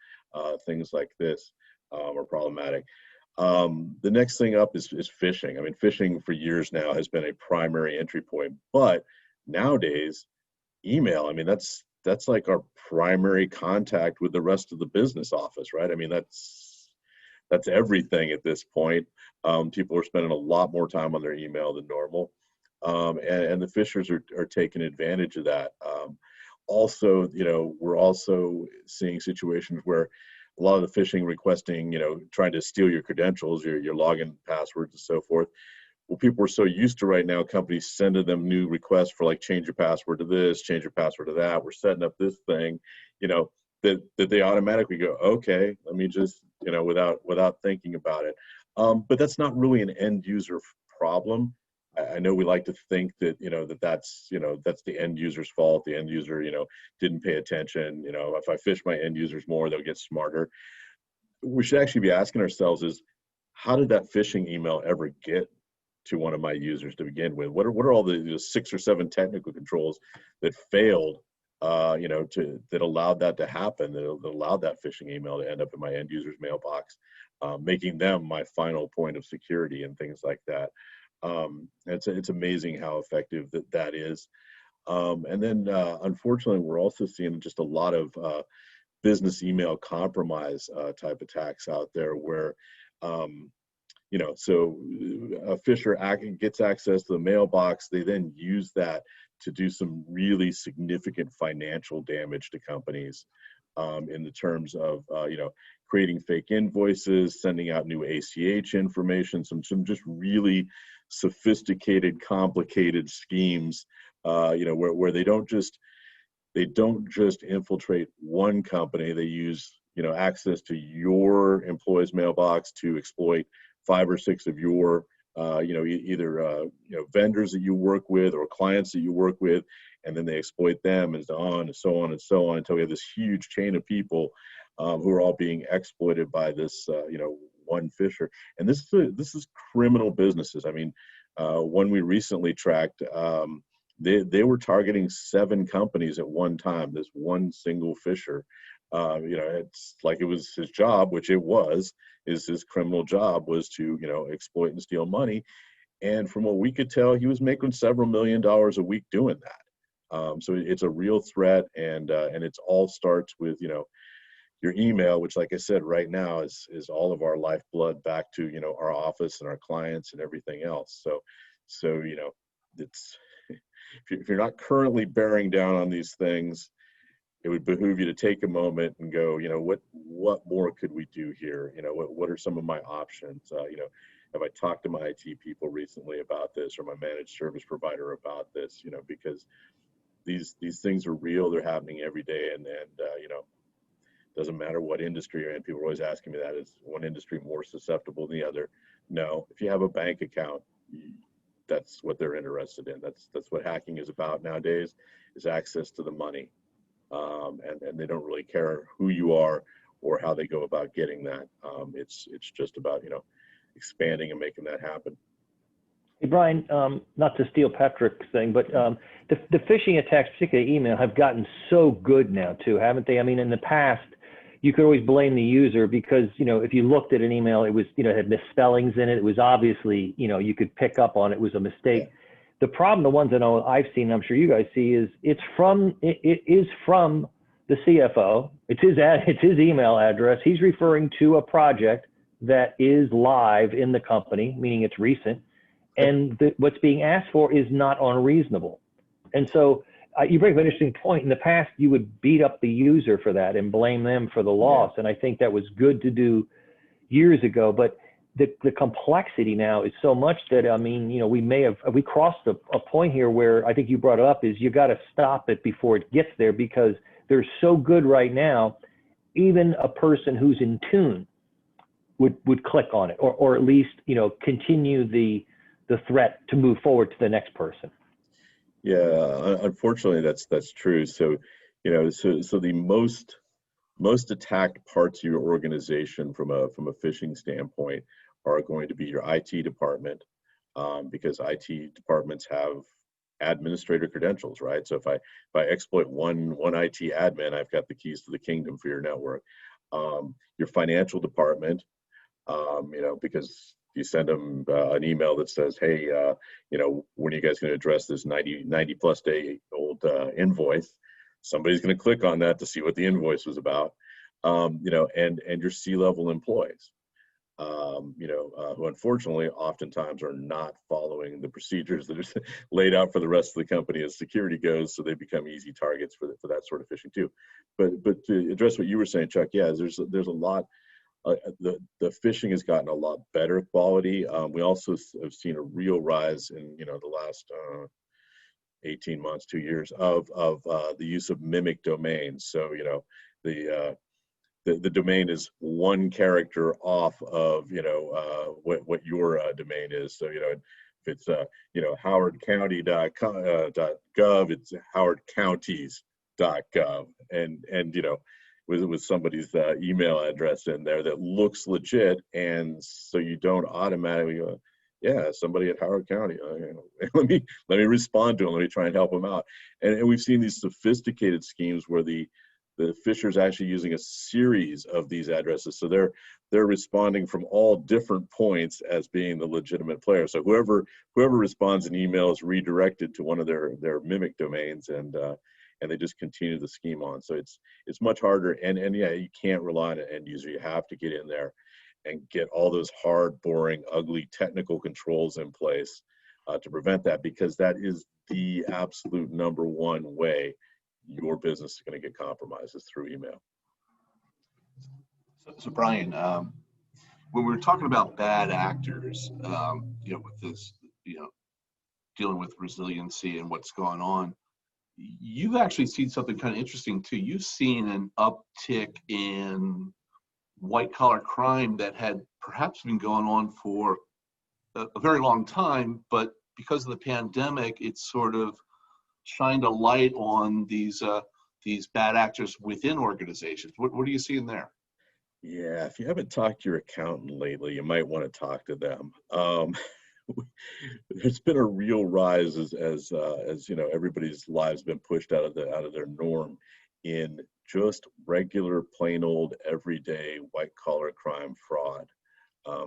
Things like this are problematic. The next thing up is phishing. I mean, phishing for years now has been a primary entry point, but nowadays, email, I mean, that's like our primary contact with the rest of the business office, right? I mean, that's everything at this point. People are spending a lot more time on their email than normal. And the phishers are taking advantage of that. Also, we're also seeing situations where a lot of the phishing requesting, trying to steal your credentials, your login passwords and so forth. Well, people are so used to right now, companies sending them new requests for like, change your password to this, change your password to that. We're setting up this thing, that they automatically go, okay, let me just, without thinking about it. But that's not really an end user problem. I know we like to think that, that's the end user's fault. The end user, didn't pay attention. If I fish my end users more, they'll get smarter. We should actually be asking ourselves is, how did that phishing email ever get to one of my users to begin with? What are all the 6 or 7 technical controls that failed, that allowed that to happen, that allowed that phishing email to end up in my end user's mailbox, making them my final point of security and things like that. It's amazing how effective that is. And then unfortunately, we're also seeing just a lot of business email compromise type attacks out there where, so a phisher gets access to the mailbox. They then use that to do some really significant financial damage to companies in the terms of, creating fake invoices, sending out new ACH information, some just really sophisticated, complicated schemes, where they don't just infiltrate one company. They use, access to your employee's mailbox to exploit 5 or 6 of your, either vendors that you work with or clients that you work with, and then they exploit them and so on and so on and so on until we have this huge chain of people who are all being exploited by this, one phisher. And this is criminal businesses. I mean, one we recently tracked, they were targeting 7 companies at one time. This one single phisher. It's like it was his job, which it was. His criminal job was to exploit and steal money. And from what we could tell, he was making several $1 million a week doing that. So it's a real threat, and it all starts with your email, which, like I said, right now is all of our lifeblood back to our office and our clients and everything else. So it's if you're not currently bearing down on these things, it would behoove you to take a moment and go, what more could we do here? What are some of my options? Have I talked to my IT people recently about this, or my managed service provider about this? Because these things are real. They're happening every day, and doesn't matter what industry you're in. People are always asking me that, is one industry more susceptible than the other? No. If you have a bank account, that's what they're interested in. That's what hacking is about nowadays, is access to the money. And they don't really care who you are or how they go about getting that. It's just about, expanding and making that happen. Hey, Brian, not to steal Patrick's thing, but the phishing attacks, particularly email, have gotten so good now too, haven't they? I mean, in the past, you could always blame the user because, if you looked at an email, it was, it had misspellings in it. It was obviously, you could pick up on it was a mistake. Yeah. The problem, the ones I know I've seen, I'm sure you guys see, is it is from the CFO. It's his email address. He's referring to a project that is live in the company, meaning it's recent. And what's being asked for is not unreasonable. And so you bring up an interesting point. In the past, you would beat up the user for that and blame them for the loss. Yeah. And I think that was good to do years ago. But the complexity now is so much that, we crossed a point here where I think you brought it up is you got to stop it before it gets there, because they're so good right now. Even a person who's in tune would click on it, or at least, continue the threat to move forward to the next person. Yeah, unfortunately, that's true. So, so the most attacked parts of your organization from a phishing standpoint are going to be your IT department, because IT departments have administrator credentials, right? So if I exploit one IT admin, I've got the keys to the kingdom for your network. Your financial department, because you send them an email that says, hey, when are you guys going to address this 90 plus day old invoice? Somebody's going to click on that to see what the invoice was about. And your C-level employees, who unfortunately oftentimes are not following the procedures that are laid out for the rest of the company as security goes, so they become easy targets for that sort of phishing too. But to address what you were saying, Chuck, yeah, there's a lot. The phishing has gotten a lot better quality. We also have seen a real rise in the last 18 months, 2 years of the use of mimic domains. So the domain is one character off of what your domain is. So if it's howardcounty.gov, it's howardcounties.gov, and with somebody's email address in there that looks legit, and so you don't automatically go, yeah, somebody at Howard County, let me respond to them, let me try and help them out. And we've seen these sophisticated schemes where the phisher's actually using a series of these addresses, so they're responding from all different points as being the legitimate player. So whoever responds an email is redirected to one of their mimic domains, and they just continue the scheme on. So it's much harder, and yeah, you can't rely on an end user. You have to get in there and get all those hard, boring, ugly technical controls in place to prevent that, because that is the absolute number one way your business is going to get compromised, is through email. So Brian, when we're talking about bad actors, with this, dealing with resiliency and what's going on, you've actually seen something kind of interesting too. You've seen an uptick in white collar crime that had perhaps been going on for a very long time, but because of the pandemic, it's sort of shined a light on these bad actors within organizations. What are you seeing there? Yeah, if you haven't talked to your accountant lately, you might want to talk to them. There's been a real rise as everybody's lives been pushed out of their norm in just regular, plain old, everyday white collar crime fraud.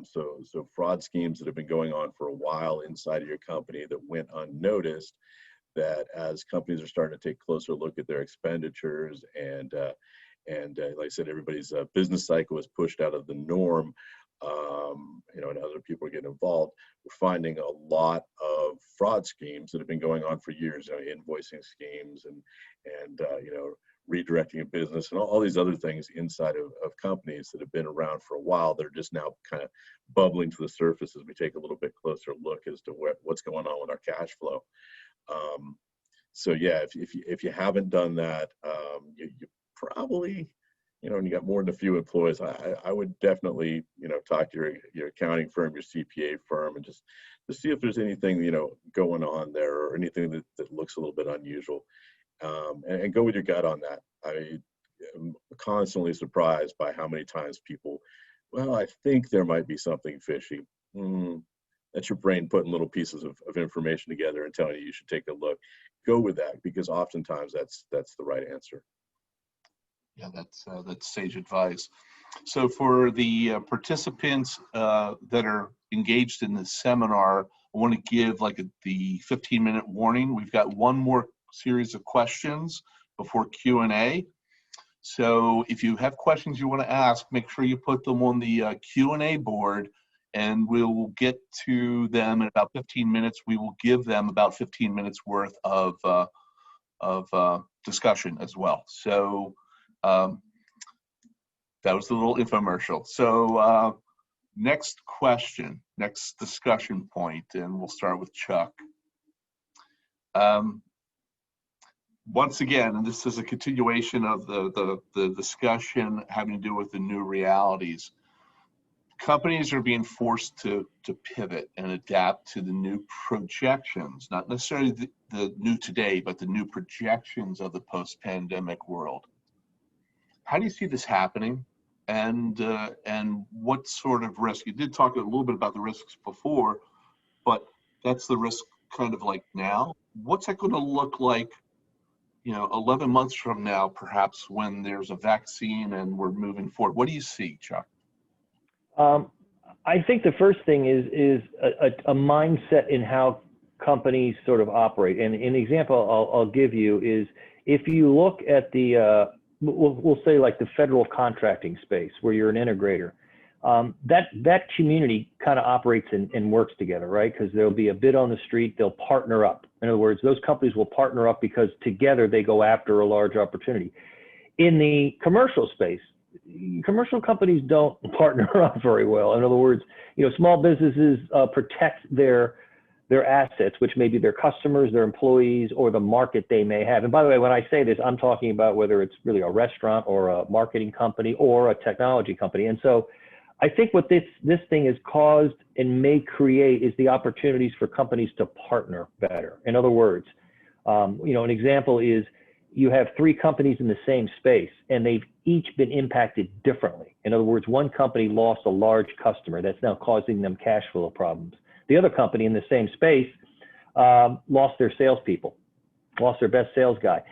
So fraud schemes that have been going on for a while inside of your company that went unnoticed, that as companies are starting to take a closer look at their expenditures and like I said, everybody's business cycle is pushed out of the norm, and other people are getting involved. We're finding a lot of fraud schemes that have been going on for years, invoicing schemes and redirecting a business and all these other things inside of companies that have been around for a while. They're just now kind of bubbling to the surface as we take a little bit closer look as to what's going on with our cash flow. So yeah, if you haven't done that, you probably, and you got more than a few employees, I would definitely, talk to your accounting firm, your CPA firm, and just to see if there's anything, going on there, or anything that looks a little bit unusual, and go with your gut on that. I'm constantly surprised by how many times people, well, I think there might be something fishy. that's your brain putting little pieces of information together and telling you should take a look. Go with that, because oftentimes that's the right answer. Yeah, that's sage advice. So for the participants that are engaged in this seminar, I want to give the 15-minute warning. We've got one more series of questions before Q&A. So if you have questions you want to ask, make sure you put them on the Q&A board, and we'll get to them in about 15 minutes. We will give them about 15 minutes worth of discussion as well. So that was the little infomercial. So next question, next discussion point, and we'll start with Chuck. Once again, and this is a continuation of the discussion having to do with the new realities. Companies are being forced to pivot and adapt to the new projections, not necessarily the new today, but the new projections of the post-pandemic world. How do you see this happening, and what sort of risk? You did talk a little bit about the risks before, but that's the risk kind of like now. What's that going to look like, 11 months from now, perhaps, when there's a vaccine and we're moving forward? What do you see, Chuck? I think the first thing is a mindset in how companies sort of operate. And an example I'll give you is, if you look at the, we'll say like the federal contracting space, where you're an integrator, that community kind of operates and works together, right? Because there'll be a bid on the street, they'll partner up. In other words, those companies will partner up because together they go after a large opportunity. In the commercial space, commercial companies don't partner up very well. In other words, small businesses protect their assets, which may be their customers, their employees, or the market they may have. And by the way, when I say this, I'm talking about whether it's really a restaurant or a marketing company or a technology company. And so I think what this thing has caused and may create is the opportunities for companies to partner better. In other words, an example is, you have three companies in the same space, and they've each been impacted differently. In other words, one company lost a large customer that's now causing them cash flow problems. The other company in the same space lost their salespeople, lost their best sales guy.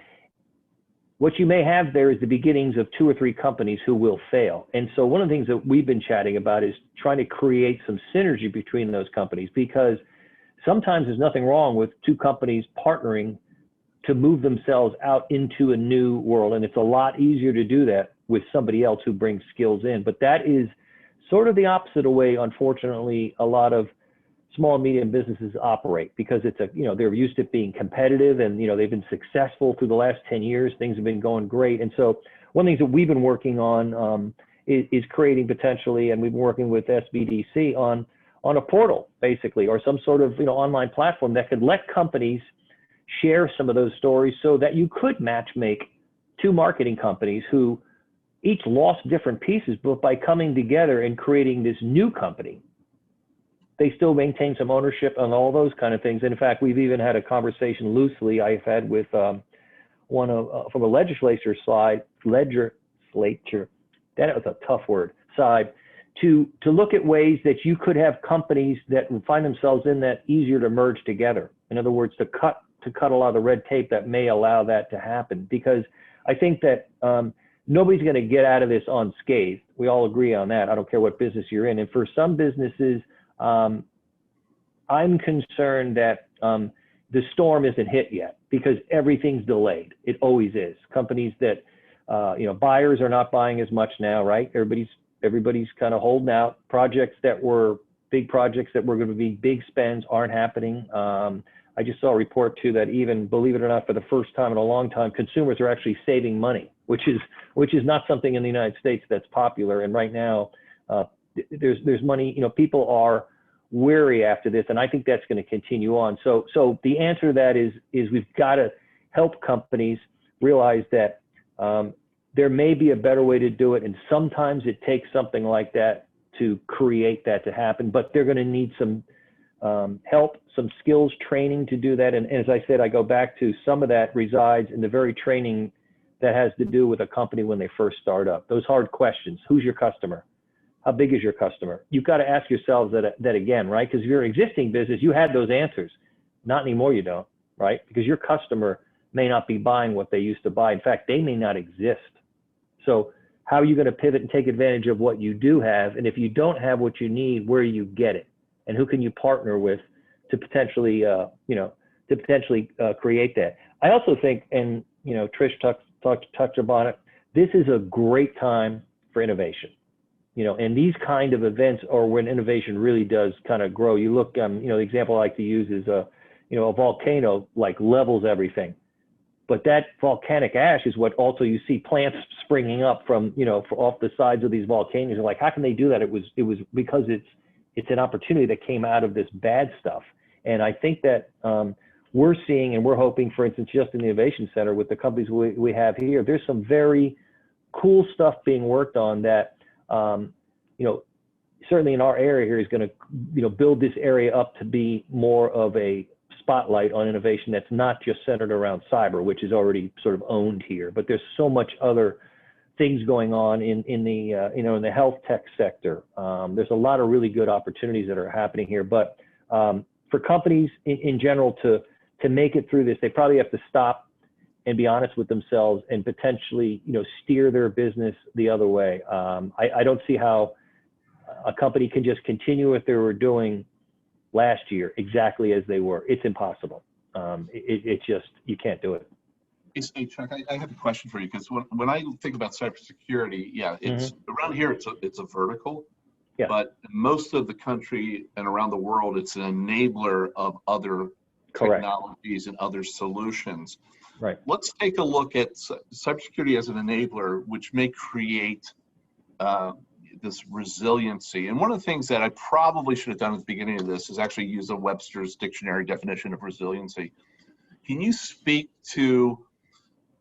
What you may have there is the beginnings of 2 or 3 companies who will fail. And so one of the things that we've been chatting about is trying to create some synergy between those companies, because sometimes there's nothing wrong with 2 companies partnering to move themselves out into a new world. And it's a lot easier to do that with somebody else who brings skills in. But that is sort of the opposite of way, unfortunately, a lot of small and medium businesses operate, because it's they're used to being competitive, and they've been successful through the last 10 years. Things have been going great. And so one of the things that we've been working on is creating potentially, and we've been working with SBDC on a portal, basically, or some sort of online platform that could let companies share some of those stories, so that you could match make 2 marketing companies who each lost different pieces, but by coming together and creating this new company, they still maintain some ownership on all those kind of things. And in fact, we've even had a conversation loosely I've had with one from a legislature side, that was a tough word, side, to look at ways that you could have companies that find themselves in that easier to merge together. In other words, to cut a lot of the red tape that may allow that to happen. Because I think that nobody's going to get out of this unscathed. We all agree on that. I don't care what business you're in. And for some businesses, I'm concerned that the storm isn't hit yet, because everything's delayed. It always is. Companies that, buyers are not buying as much now, right? Everybody's kind of holding out. Projects that were big projects that were going to be big spends aren't happening. I just saw a report too that even, believe it or not, for the first time in a long time, consumers are actually saving money, which is not something in the United States that's popular. And right now, there's money. People are wary after this, and I think that's going to continue on. So the answer to that is we've got to help companies realize that there may be a better way to do it, and sometimes it takes something like that to create that to happen. But they're going to need some help, some skills training to do that. And as I said, I go back to some of that resides in the very training that has to do with a company when they first start up. Those hard questions: who's your customer? how big is your customer? You've got to ask yourselves that again, right? Because if you're an existing business, you had those answers. Not anymore, you don't, right? Because your customer may not be buying what they used to buy. In fact, they may not exist. So how are you going to pivot and take advantage of what you do have? And if you don't have what you need, where do you get it? And who can you partner with to potentially, create that? I also think, and Trish touched upon it, this is a great time for innovation. And these kind of events are when innovation really does kind of grow. You look, the example I like to use is a volcano like levels everything. But that volcanic ash is what also you see plants springing up from, off the sides of these volcanoes. And like, how can they do that? It was because it's an opportunity that came out of this bad stuff. And I think that we're seeing, and we're hoping, for instance, just in the Innovation Center with the companies we have here, there's some very cool stuff being worked on that, certainly in our area here is going to, build this area up to be more of a spotlight on innovation that's not just centered around cyber, which is already sort of owned here, but there's so much other things going on in the health tech sector. There's a lot of really good opportunities that are happening here, but for companies in general to make it through this, they probably have to stop and be honest with themselves and potentially, steer their business the other way. I don't see how a company can just continue what they were doing last year exactly as they were. It's impossible. It's just, you can't do it. Hey, Chuck, I have a question for you, because when I think about cybersecurity, it's around here, it's a vertical, but in most of the country and around the world, it's an enabler of other technologies and other solutions. Right. Let's take a look at cybersecurity as an enabler, which may create this resiliency. And one of the things that I probably should have done at the beginning of this is actually use a Webster's dictionary definition of resiliency. Can you speak to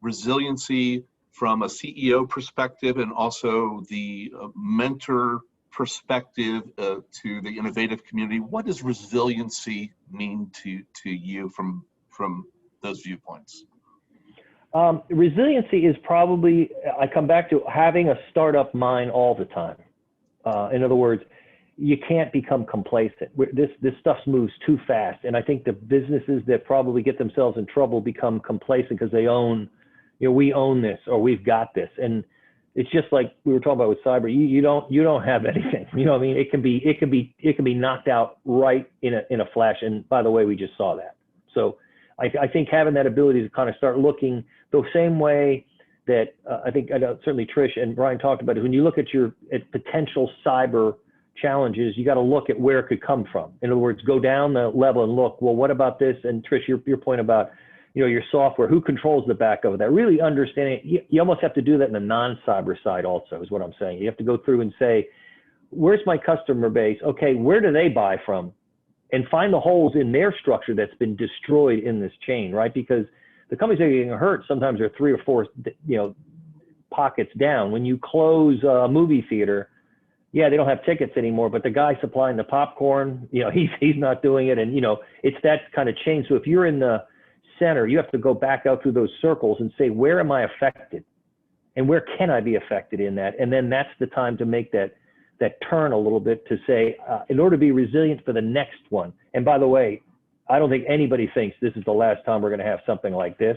resiliency from a CEO perspective and also the mentor perspective to the innovative community? What does resiliency mean to you from those viewpoints? Resiliency is probably, I come back to having a startup mind all the time. In other words, you can't become complacent. This stuff moves too fast. And I think the businesses that probably get themselves in trouble become complacent because they own, we own this or we've got this. And it's just like we were talking about with cyber, you don't have anything. You know what I mean? It can be knocked out right in a flash. And by the way, we just saw that. So I think having that ability to kind of start looking the same way that I know certainly Trish and Brian talked about it. When you look at at potential cyber challenges, you got to look at where it could come from. In other words, go down the level and look, well, what about this? And Trish, your point about, your software, who controls the back of that? Really understanding, you almost have to do that in the non-cyber side also, is what I'm saying. You have to go through and say, where's my customer base? Okay, where do they buy from? And find the holes in their structure that's been destroyed in this chain, right? Because the companies that are getting hurt sometimes are 3 or 4, pockets down. When you close a movie theater, they don't have tickets anymore, but the guy supplying the popcorn, he's not doing it. And, it's that kind of chain. So if you're in the center, you have to go back out through those circles and say, where am I affected? And where can I be affected in that? And then that's the time to make that turn a little bit to say, in order to be resilient for the next one. And by the way, I don't think anybody thinks this is the last time we're going to have something like this.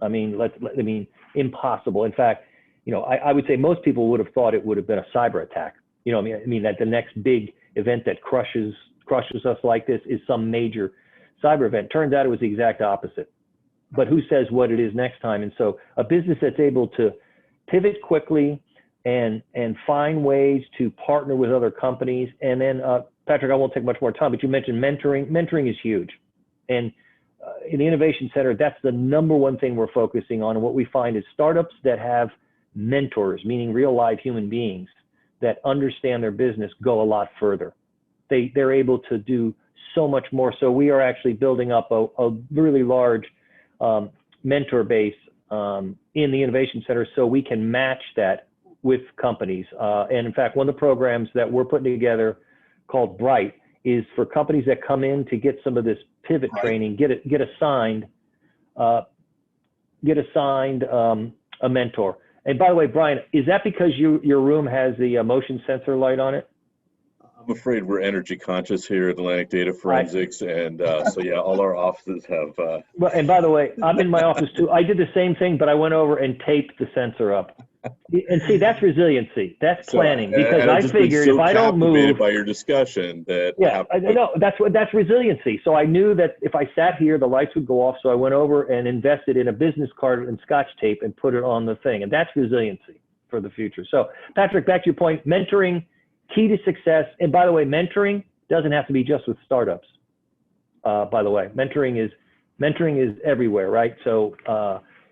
I mean, impossible. In fact, I would say most people would have thought it would have been a cyber attack. I mean that the next big event that crushes us like this is some major cyber event. Turns out it was the exact opposite. But who says what it is next time? And so a business that's able to pivot quickly and find ways to partner with other companies. And then, Patrick, I won't take much more time, but you mentioned mentoring. Mentoring is huge. And in the Innovation Center, that's the #1 thing we're focusing on. And what we find is startups that have mentors, meaning real live human beings that understand their business, go a lot further. They're able to do so much more. So we are actually building up a really large mentor base in the Innovation Center so we can match that with companies. And in fact, one of the programs that we're putting together called Bright is for companies that come in to get some of this pivot training, get assigned a mentor. And by the way, Brian, is that because your room has the motion sensor light on it? I'm afraid we're energy conscious here at Atlantic Data Forensics, and so yeah, all our offices have. Well, and by the way, I'm in my office too. I did the same thing, but I went over and taped the sensor up. And see, that's resiliency. That's planning. Because I figured if I don't move, by your discussion that yeah, no, that's resiliency. So I knew that if I sat here, the lights would go off. So I went over and invested in a business card and Scotch tape and put it on the thing, and that's resiliency for the future. So Patrick, back to your point, mentoring, key to success. And by the way, mentoring doesn't have to be just with startups. By the way, mentoring is everywhere, right? So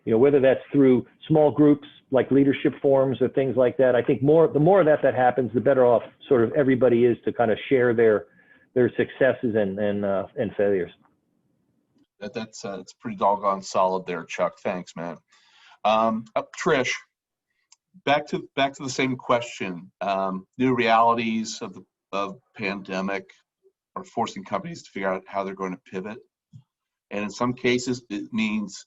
you know, whether that's through small groups like leadership forums or things like that, I think the more of that happens, the better off sort of everybody is to kind of share their successes and failures. That's it's pretty doggone solid there, Chuck. Thanks, man. Trish, back to the same question. New realities of pandemic are forcing companies to figure out how they're going to pivot, and in some cases it means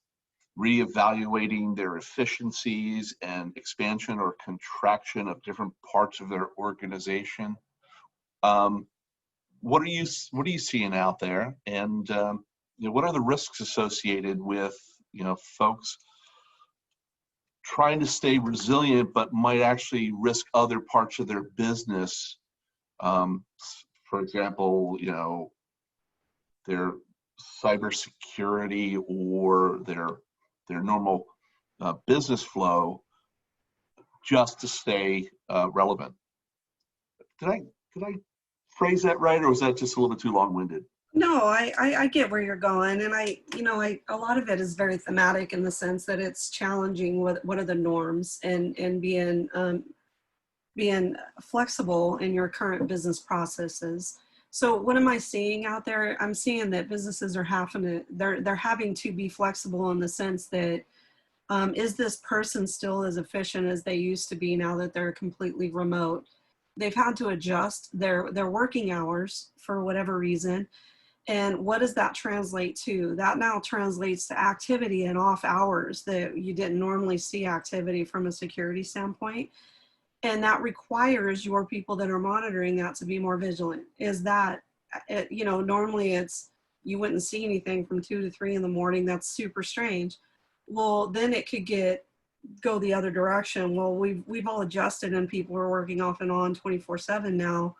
reevaluating their efficiencies and expansion or contraction of different parts of their organization. What are you seeing out there, and you know, what are the risks associated with, you know, folks trying to stay resilient but might actually risk other parts of their business? For example, you know, their cybersecurity or their normal business flow, just to stay relevant. Did I phrase that right, or was that just a little bit too long-winded? No, I get where you're going, and a lot of it is very thematic in the sense that it's challenging what are the norms and being flexible in your current business processes. So what am I seeing out there? I'm seeing that businesses are they're having to be flexible in the sense that is this person still as efficient as they used to be now that they're completely remote? They've had to adjust their working hours for whatever reason. And what does that translate to? That now translates to activity and off hours that you didn't normally see activity from a security standpoint. And that requires your people that are monitoring that to be more vigilant. Is that, you know, normally you wouldn't see anything from 2 to 3 in the morning. That's super strange. Well, then it could go the other direction. Well, we've all adjusted and people are working off and on 24/7 now.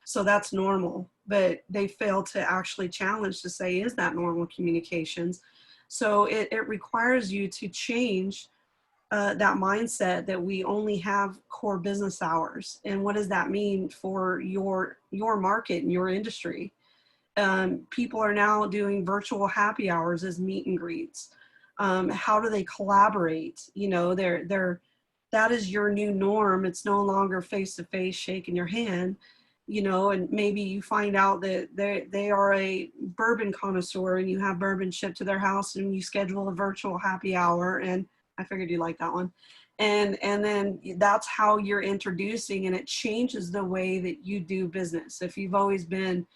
So that's normal, but they fail to actually challenge to say, is that normal communications? So it requires you to change that mindset that we only have core business hours. And what does that mean for your market and your industry? People are now doing virtual happy hours as meet and greets. How do they collaborate? You know, that is your new norm. It's no longer face-to-face shaking your hand, you know, and maybe you find out that they are a bourbon connoisseur and you have bourbon shipped to their house and you schedule a virtual happy hour, and I figured you like that one. And then that's how you're introducing, and it changes the way that you do business. If you've always been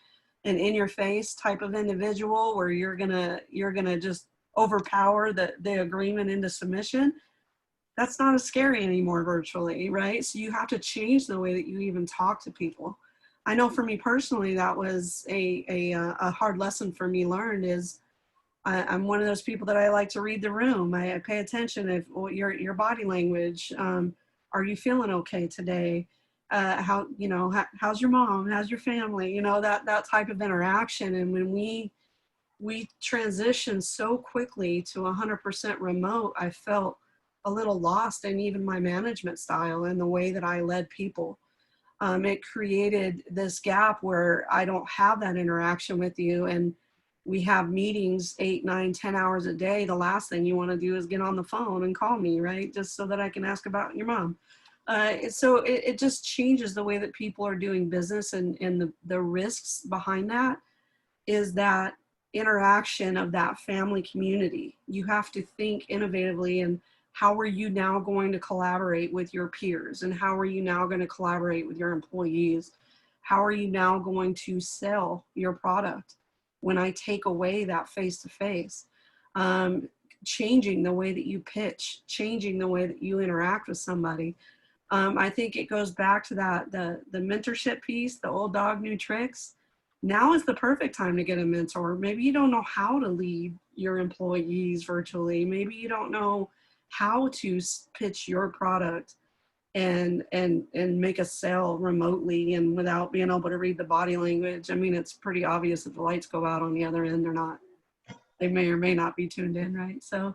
an in-your-face type of individual where you're gonna just overpower the agreement into submission, that's not as scary anymore virtually, right? So you have to change the way that you even talk to people. I know for me personally, that was a hard lesson for me learned is I'm one of those people that I like to read the room. I pay attention if your body language. Are you feeling okay today? How's your mom? How's your family? You know, that type of interaction. And when we transitioned so quickly to 100% remote, I felt a little lost in even my management style and the way that I led people. It created this gap where I don't have that interaction with you, and we have meetings 8, 9, 10 hours a day. The last thing you want to do is get on the phone and call me, right? Just so that I can ask about your mom. So it just changes the way that people are doing business, and the risks behind that is that interaction of that family community. You have to think innovatively, and how are you now going to collaborate with your peers? And how are you now going to collaborate with your employees? How are you now going to sell your product when I take away that face-to-face? changing the way that you pitch, changing the way that you interact with somebody. I think it goes back to that, the mentorship piece, the old dog, new tricks. Now is the perfect time to get a mentor. Maybe you don't know how to lead your employees virtually. Maybe you don't know how to pitch your product and make a sale remotely and without being able to read the body language. I mean, it's pretty obvious if the lights go out on the other end, they may or may not be tuned in, right? So,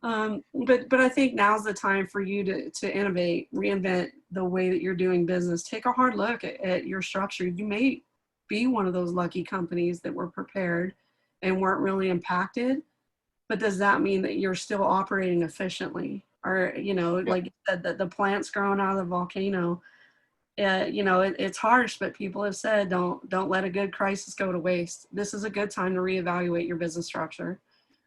but I think now's the time for you to innovate, reinvent the way that you're doing business. Take a hard look at your structure. You may be one of those lucky companies that were prepared and weren't really impacted, but does that mean that you're still operating efficiently? Or, you know, like you said, the plant's growing out of the volcano. You know, it's harsh, but people have said, don't let a good crisis go to waste. This is a good time to reevaluate your business structure.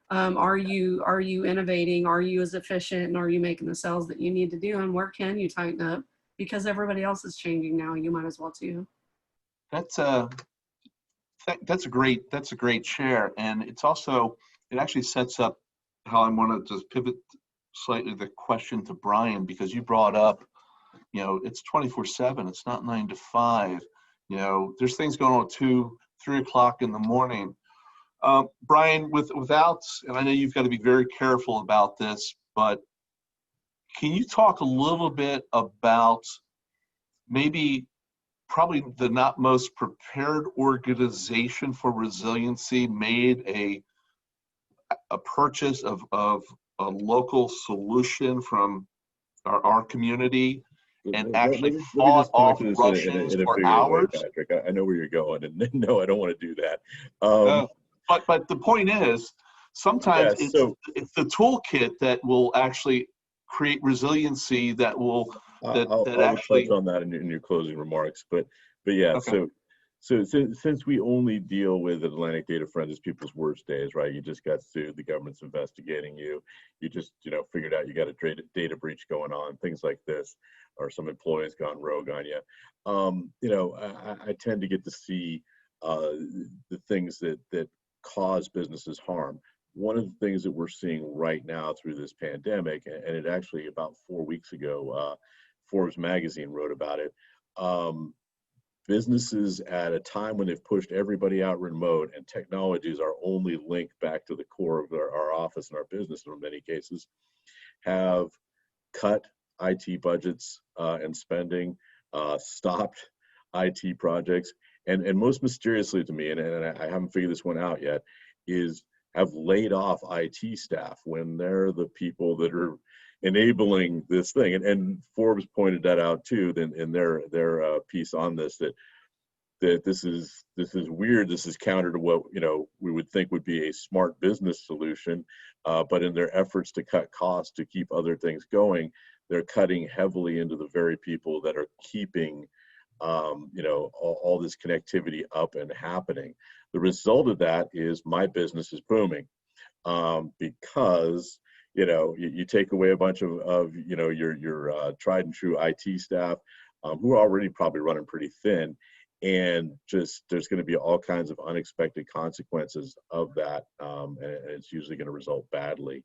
Are you innovating? Are you as efficient? And are you making the sales that you need to do? And where can you tighten up? Because everybody else is changing now. You might as well too. That's a great share, and it actually sets up how I want to just pivot slightly the question to Brian, because you brought up, you know, it's 24/7. It's not 9 to 5. You know, there's things going on at 2, 3 o'clock in the morning. Brian, without, and I know you've got to be very careful about this, but can you talk a little bit about maybe probably the not most prepared organization for resiliency made a purchase of a local solution from our community and actually fought off Russians for hours? Patrick, I know where you're going, and no, I don't want to do that. But the point is, sometimes it's the toolkit that will actually create resiliency that will I'll touch on that in your closing remarks, but yeah. Okay. So since we only deal with Atlantic Data Friends as people's worst days, right? You just got sued, the government's investigating you. You just figured out you got a data breach going on, things like this, or some employee's gone rogue on you. I tend to get to see the things that cause businesses harm. One of the things that we're seeing right now through this pandemic, and it actually about 4 weeks ago, Forbes magazine wrote about it. Businesses at a time when they've pushed everybody out remote and technologies are only linked back to the core of our office and our business in many cases, have cut IT budgets and spending, stopped IT projects, and most mysteriously to me, and I haven't figured this one out yet, is have laid off IT staff when they're the people that are enabling this thing. And Forbes pointed that out too in their piece on this, that this is weird. This is counter to what we would think would be a smart business solution, but in their efforts to cut costs to keep other things going, they're cutting heavily into the very people that are keeping all this connectivity up and happening. The result of that is my business is booming, because you take away a bunch of your tried and true IT staff who are already probably running pretty thin, and just there's going to be all kinds of unexpected consequences of that, and it's usually going to result badly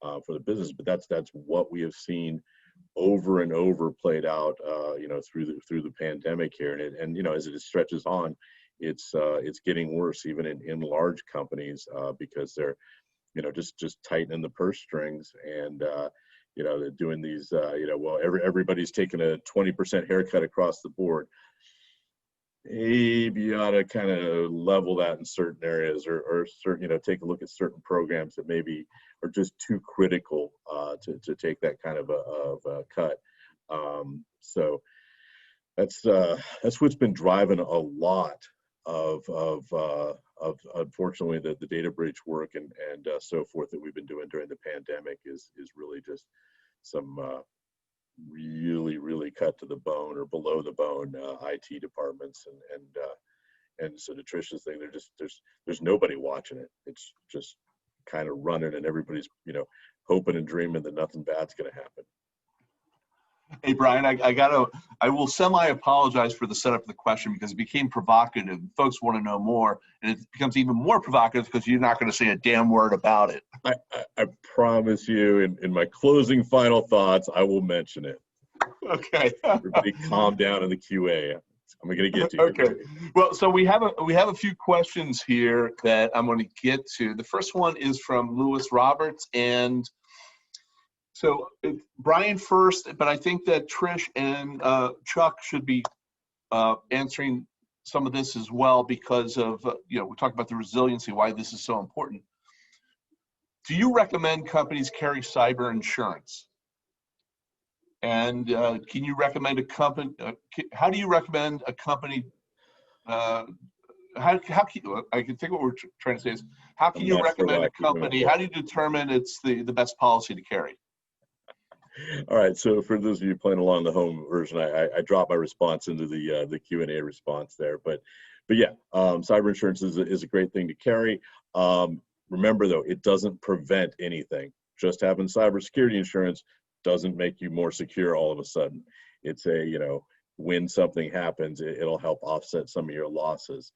for the business. But that's what we have seen over and over played out through the pandemic here, and as it stretches on, it's getting worse even in large companies because they're just tightening the purse strings, and they're doing these everybody's taking a 20% haircut across the board. Maybe you ought to kind of level that in certain areas, or certain, take a look at certain programs that maybe are just too critical to take that kind of a cut. So that's what's been driving a lot of unfortunately the data breach work and so forth that we've been doing during the pandemic is really just some really cut to the bone or below the bone IT departments, and so to Trish's thing, there's nobody watching it. It's just kind of running, and everybody's hoping and dreaming that nothing bad's going to happen. Hey Brian, I will semi-apologize for the setup of the question because it became provocative. Folks want to know more, and it becomes even more provocative because you're not going to say a damn word about it. I promise you, in my closing final thoughts, I will mention it. Okay. Everybody calm down in the QA. I'm going to get to you. Okay. Well, so we have a few questions here that I'm going to get to. The first one is from Lewis Roberts, and so Brian first, but I think that Trish and Chuck should be answering some of this as well because of we talked about the resiliency, why this is so important. Do you recommend companies carry cyber insurance? And can you recommend a company? How do you recommend a company? I can think what we're trying to say is, how can you recommend a company? How do you determine it's the best policy to carry? All right. So for those of you playing along the home version, I dropped my response into the Q&A response there. But yeah, cyber insurance is a great thing to carry. Remember though, it doesn't prevent anything. Just having cybersecurity insurance doesn't make you more secure all of a sudden. It's when something happens, it'll help offset some of your losses.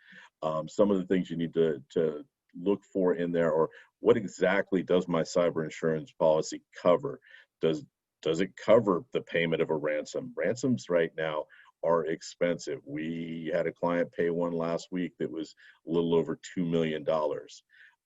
Some of the things you need to look for in there, or what exactly does my cyber insurance policy cover? Does it cover the payment of a ransom? Ransoms right now are expensive. We had a client pay one last week that was a little over $2 million.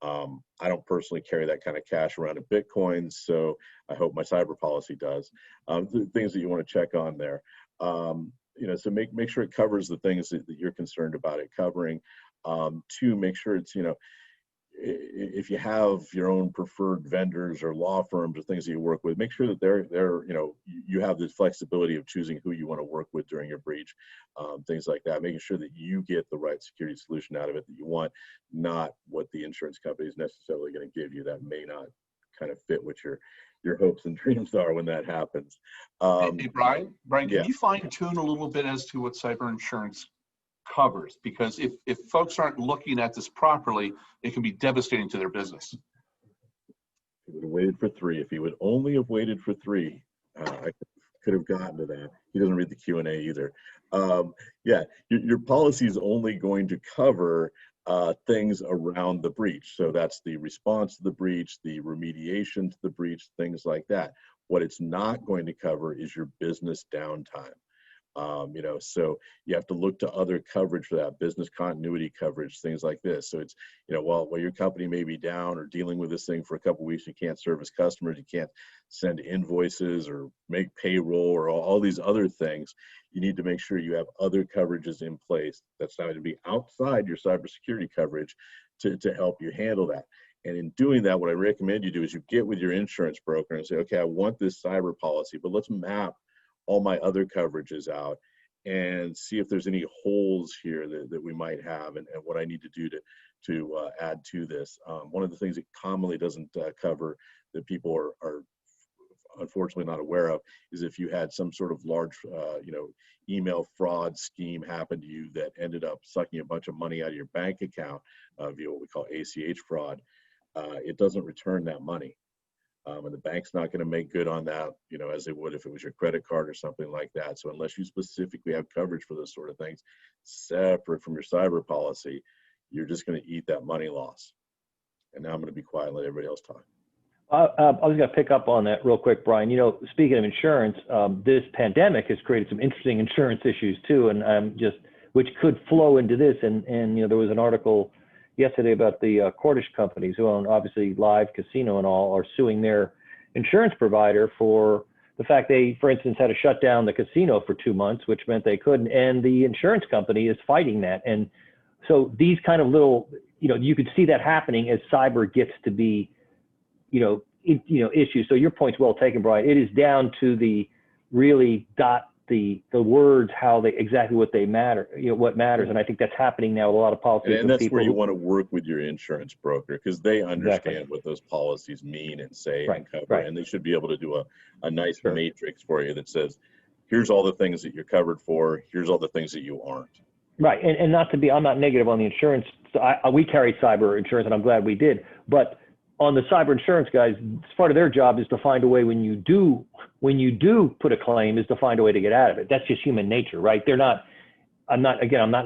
I don't personally carry that kind of cash around in Bitcoin, so I hope my cyber policy does. The things that you want to check on there. So make sure it covers the things that you're concerned about it covering. Two, make sure it's, if you have your own preferred vendors or law firms or things that you work with, make sure that they're you have the flexibility of choosing who you want to work with during your breach, things like that, making sure that you get the right security solution out of it that you want, not what the insurance company is necessarily going to give you that may not kind of fit what your hopes and dreams are when that happens. Hey, Brian, can yeah. you fine tune a little bit as to what cyber insurance covers? Because if folks aren't looking at this properly, it can be devastating to their business. He would have waited for 3. If he would only have waited for 3, I could have gotten to that. He doesn't read the Q&A either. Yeah, your policy is only going to cover things around the breach. So that's the response to the breach, the remediation to the breach, things like that. What it's not going to cover is your business downtime. So you have to look to other coverage for that, business continuity coverage, things like this. So it's, while your company may be down or dealing with this thing for a couple of weeks, you can't service customers, you can't send invoices or make payroll or all these other things. You need to make sure you have other coverages in place that's not going to be outside your cybersecurity coverage to help you handle that. And in doing that, what I recommend you do is you get with your insurance broker and say, okay, I want this cyber policy, but let's map all my other coverages out and see if there's any holes here that we might have and what I need to do to add to this. One of the things it commonly doesn't cover that people are unfortunately not aware of is if you had some sort of large, email fraud scheme happen to you that ended up sucking a bunch of money out of your bank account via what we call ACH fraud, it doesn't return that money. And the bank's not going to make good on that, as they would if it was your credit card or something like that. So unless you specifically have coverage for those sort of things, separate from your cyber policy, you're just going to eat that money loss. And now I'm going to be quiet and let everybody else talk. I was going to pick up on that real quick, Brian. Speaking of insurance, this pandemic has created some interesting insurance issues too, and which could flow into this. And there was an article yesterday about the Cordish companies who own obviously live casino and all are suing their insurance provider for the fact they, for instance, had to shut down the casino for 2 months, which meant they couldn't, and the insurance company is fighting that. And so these kind of little, you could see that happening as cyber gets to be, issues. So your point's well taken, Brian. It is down to the really dot the words, how they exactly what they matter, what matters. And I think that's happening now with a lot of policies. And that's where you want to work with your insurance broker because they understand what those policies mean and say and cover. And they should be able to do a nice matrix for you that says, here's all the things that you're covered for. Here's all the things that you aren't. Right. And not to be, I'm not negative on the insurance. So we carry cyber insurance and I'm glad we did. But on the cyber insurance guys, part of their job is to find a way when you do put a claim is to find a way to get out of it. That's just human nature, right? They're not, I'm not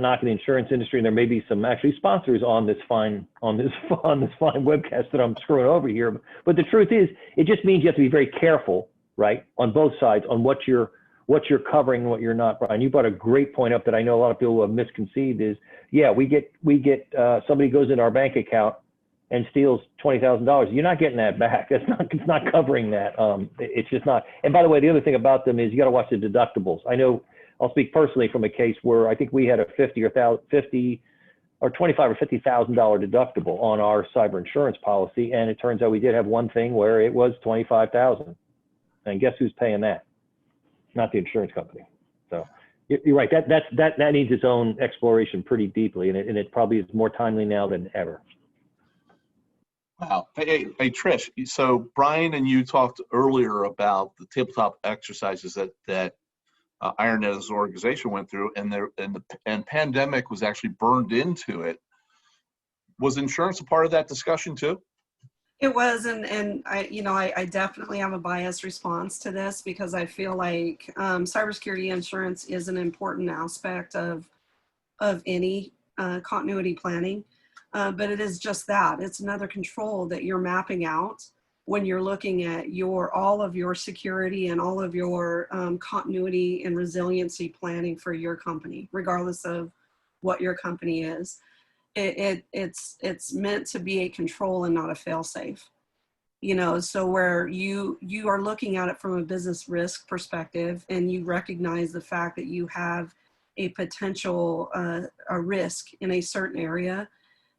knocking the insurance industry, and there may be some actually sponsors on this fine webcast that I'm screwing over here. But the truth is, it just means you have to be very careful, right, on both sides, on what you're covering and what you're not. Brian, you brought a great point up that I know a lot of people have misconceived. Is we get somebody goes into our bank account and steals $20,000. You're not getting that back. It's not covering that. It's just not. And by the way, the other thing about them is you got to watch the deductibles. I know. I'll speak personally from a case where I think we had a $25,000 or $50,000 deductible on our cyber insurance policy, and it turns out we did have one thing where it was $25,000, and guess who's paying that? Not the insurance company. So you're right. That needs its own exploration pretty deeply, and it probably is more timely now than ever. Wow. Hey, Trish. So Brian and you talked earlier about the tabletop exercises that IronNet as an organization went through, and pandemic was actually burned into it. Was insurance a part of that discussion too? It was, and I definitely have a biased response to this because I feel like cybersecurity insurance is an important aspect of any continuity planning, but it is just that. It's another control that you're mapping out when you're looking at all of your security and all of your continuity and resiliency planning for your company, regardless of what your company is. It's meant to be a control and not a fail-safe. So where you are looking at it from a business risk perspective, and you recognize the fact that you have a potential a risk in a certain area.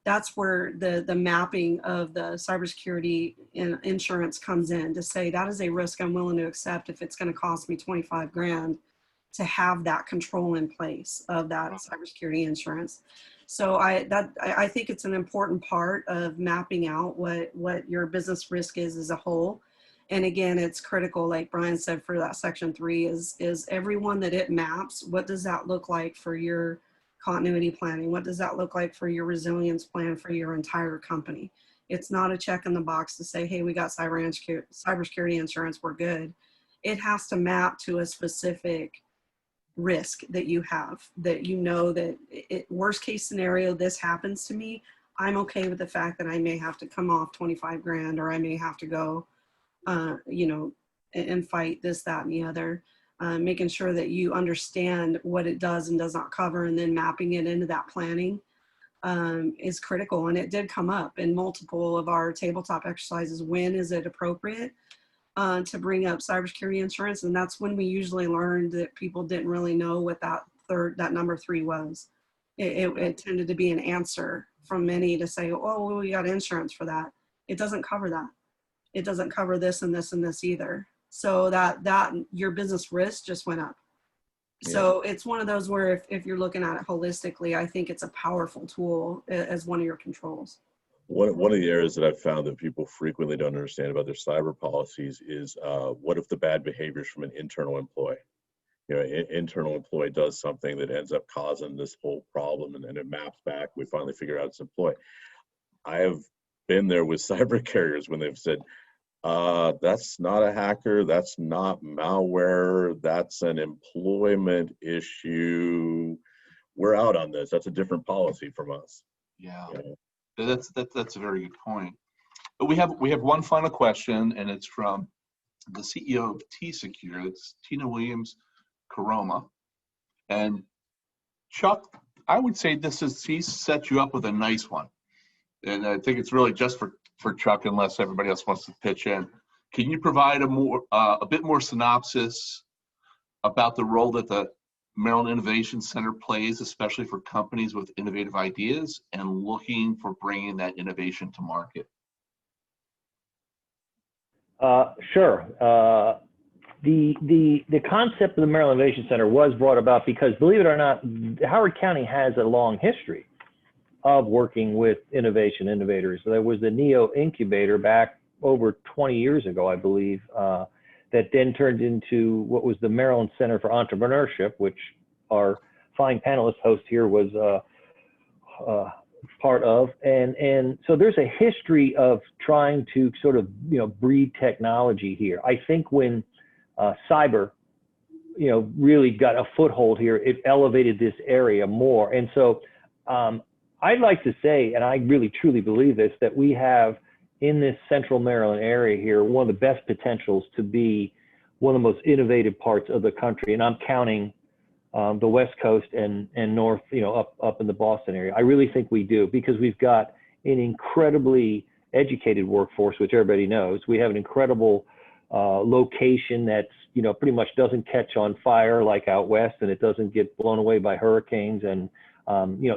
That's where the mapping of the cybersecurity insurance comes in, to say that is a risk I'm willing to accept if it's going to cost me 25 grand to have that control in place of that cybersecurity insurance. So I think it's an important part of mapping out what your business risk is as a whole. And again, it's critical, like Brian said, for that section 3 is everyone that it maps. What does that look like for your continuity planning? What does that look like for your resilience plan for your entire company? It's not a check in the box to say, hey, we got cybersecurity insurance, we're good. It has to map to a specific risk that you have, that that worst case scenario, this happens to me, I'm okay with the fact that I may have to come off 25 grand, or I may have to go, and fight this, that, and the other. Making sure that you understand what it does and does not cover, and then mapping it into that planning is critical. And it did come up in multiple of our tabletop exercises. When is it appropriate to bring up cybersecurity insurance? And that's when we usually learned that people didn't really know what that number 3 was. It tended to be an answer from many to say, oh, well, we got insurance for that. It doesn't cover that. It doesn't cover this and this and this either. So that your business risk just went up. Yeah. So it's one of those where if you're looking at it holistically, I think it's a powerful tool as one of your controls. One of the areas that I've found that people frequently don't understand about their cyber policies is what if the bad behaviors from an internal employee? An internal employee does something that ends up causing this whole problem, and then it maps back. We finally figure out it's employee. I have been there with cyber carriers when they've said, that's not a hacker, that's not malware, that's an employment issue. We're out on this. That's a different policy from us. Yeah. That's a very good point. But we have one final question, and it's from the CEO of T-Secure. It's Tina Williams Karoma. And Chuck, I would say she set you up with a nice one. And I think it's really just for Chuck, unless everybody else wants to pitch in. Can you provide a bit more synopsis about the role that the Maryland Innovation Center plays, especially for companies with innovative ideas and looking for bringing that innovation to market? Sure. The concept of the Maryland Innovation Center was brought about because, believe it or not, Howard County has a long history of working with innovators. So there was the NEO incubator back over 20 years ago, I believe, that then turned into what was the Maryland Center for Entrepreneurship, which our fine panelist host here was part of. And so there's a history of trying to sort of, breed technology here. I think when cyber really got a foothold here, it elevated this area more. And so I'd like to say, and I really truly believe this, that we have in this central Maryland area here, one of the best potentials to be one of the most innovative parts of the country. And I'm counting the West Coast and north, up in the Boston area. I really think we do, because we've got an incredibly educated workforce, which everybody knows. We have an incredible location that's, pretty much doesn't catch on fire like out west, and it doesn't get blown away by hurricanes. And,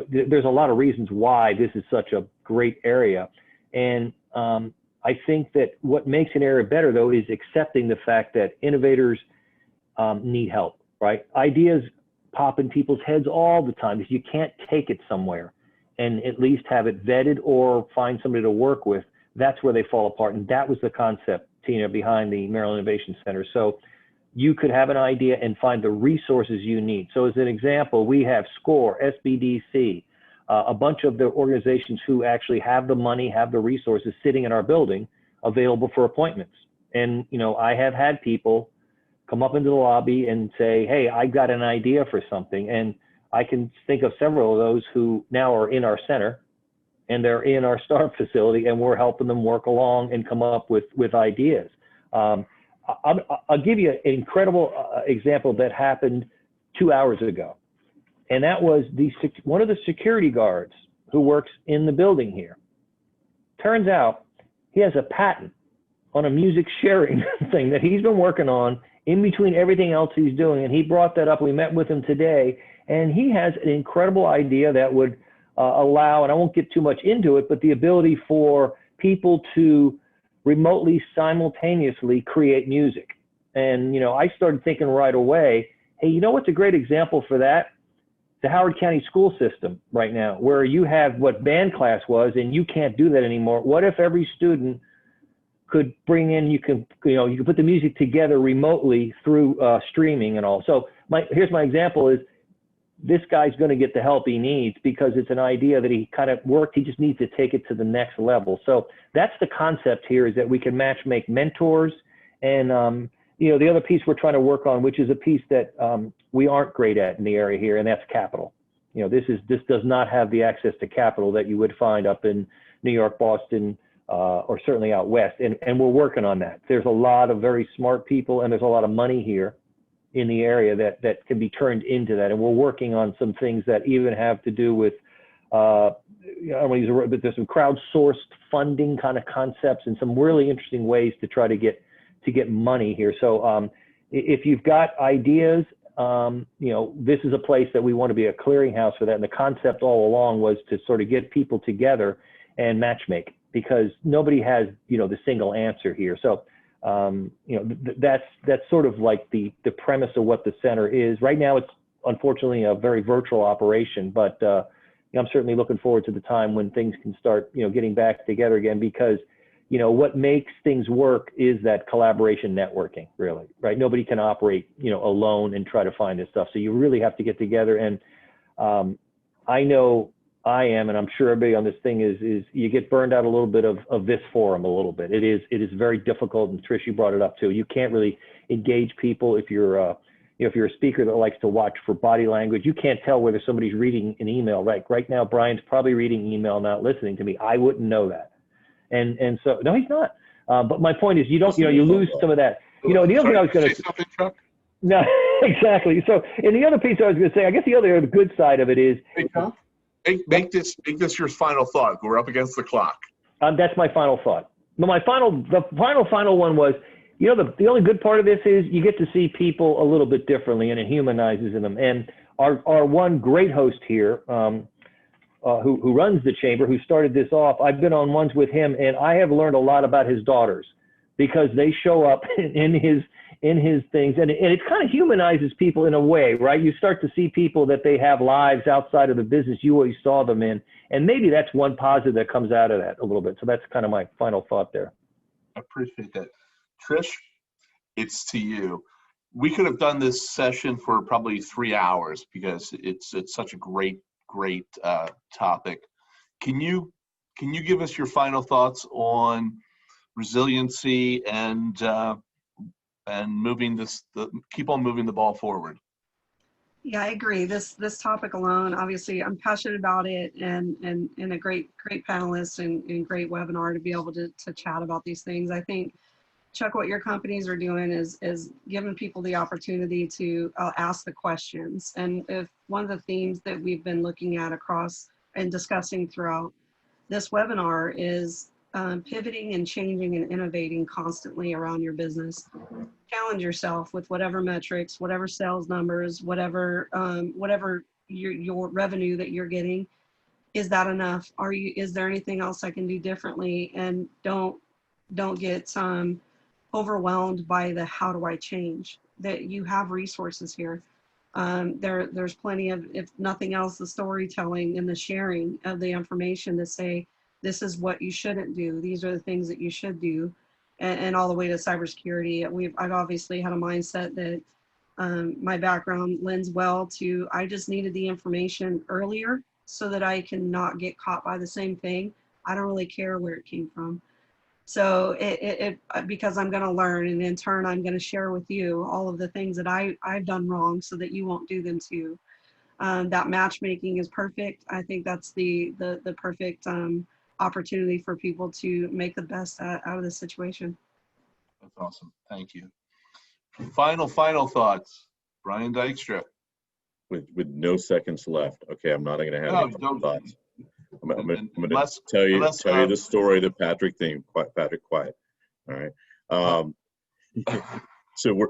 there's a lot of reasons why this is such a great area. And I think that what makes an area better, though, is accepting the fact that innovators need help, right? Ideas pop in people's heads all the time, because you can't take it somewhere and at least have it vetted or find somebody to work with. That's where they fall apart. And that was the concept, Tina, behind the Maryland Innovation Center. So you could have an idea and find the resources you need. So as an example, we have SCORE, SBDC, a bunch of the organizations who actually have the money, have the resources sitting in our building available for appointments. And, I have had people come up into the lobby and say, hey, I got an idea for something. And I can think of several of those who now are in our center, and they're in our START facility, and we're helping them work along and come up with ideas. I'll give you an incredible example that happened 2 hours ago. And that was one of the security guards who works in the building here. Turns out he has a patent on a music sharing thing that he's been working on in between everything else he's doing. And he brought that up. We met with him today, and he has an incredible idea that would allow, and I won't get too much into it, but the ability for people to remotely, simultaneously create music. And, I started thinking right away, hey, what's a great example for that? The Howard County school system right now, where you have what band class was, and you can't do that anymore. What if every student could bring in, you can put the music together remotely through streaming and all. So here's my example is, this guy's going to get the help he needs because it's an idea that he kind of worked. He just needs to take it to the next level. So that's the concept here, is that we can make mentors. And, the other piece we're trying to work on, which is a piece that we aren't great at in the area here, and that's capital. This does not have the access to capital that you would find up in New York, Boston, or certainly out west. And we're working on that. There's a lot of very smart people, and there's a lot of money here in the area that can be turned into that. And we're working on some things that even have to do with, I don't want to use a word, but there's some crowdsourced funding kind of concepts and some really interesting ways to try to get money here. So if you've got ideas, this is a place that we want to be a clearinghouse for that. And the concept all along was to sort of get people together and matchmake, because nobody has, the single answer here. So that's sort of like the premise of what the center is. Right now, it's unfortunately a very virtual operation, but I'm certainly looking forward to the time when things can start, getting back together again, because, what makes things work is that collaboration networking, really, right? Nobody can operate, alone and try to find this stuff. So you really have to get together. And I know I am, and I'm sure everybody on this thing is you get burned out a little bit of this forum a little bit. It is very difficult, and Trish, you brought it up too. You can't really engage people if you're a speaker that likes to watch for body language. You can't tell whether somebody's reading an email. Right now, Brian's probably reading email, not listening to me. I wouldn't know that. And so no, he's not. But my point is, you lose some of that. The other thing I was going to say. No, exactly. So, and the other piece I was going to say, I guess the good side of it is. Make this your final thought. We're up against the clock. That's my final thought. But the final one was, the only good part of this is you get to see people a little bit differently, and it humanizes them. And our one great host here, who runs the chamber, who started this off, I've been on ones with him, and I have learned a lot about his daughters, because they show up in his things, and it kind of humanizes people in a way, right? You start to see people that they have lives outside of the business you always saw them in, and maybe that's one positive that comes out of that a little bit. So that's kind of my final thought there. I appreciate that. Trish, it's to you. We could have done this session for probably 3 hours, because it's such a great topic. Can you give us your final thoughts on resiliency and and keep on moving the ball forward. Yeah, I agree. This topic alone, obviously, I'm passionate about it, and a great panelist and great webinar to be able to chat about these things. I think, Chuck, what your companies are doing is giving people the opportunity to ask the questions. And if one of the themes that we've been looking at across and discussing throughout this webinar is pivoting and changing and innovating constantly around your business. Challenge yourself with whatever metrics, whatever sales numbers, whatever your revenue that you're getting. Is that enough? Is there anything else I can do differently? And don't get overwhelmed by the how do I change. That you have resources here. There's plenty of, if nothing else, the storytelling and the sharing of the information to say, this is what you shouldn't do. These are the things that you should do. And all the way to cybersecurity. I've obviously had a mindset that my background lends well to, I just needed the information earlier so that I can not get caught by the same thing. I don't really care where it came from. So because I'm going to learn, and in turn, I'm going to share with you all of the things that I've done wrong so that you won't do them too. That matchmaking is perfect. I think that's the perfect opportunity for people to make the best out of the situation. That's awesome. Thank you. Final thoughts. Brian Dykstra. With no seconds left. Okay, I'm not going to have any thoughts. I'm going to tell you the story that Patrick themed. Patrick, quiet. All right. So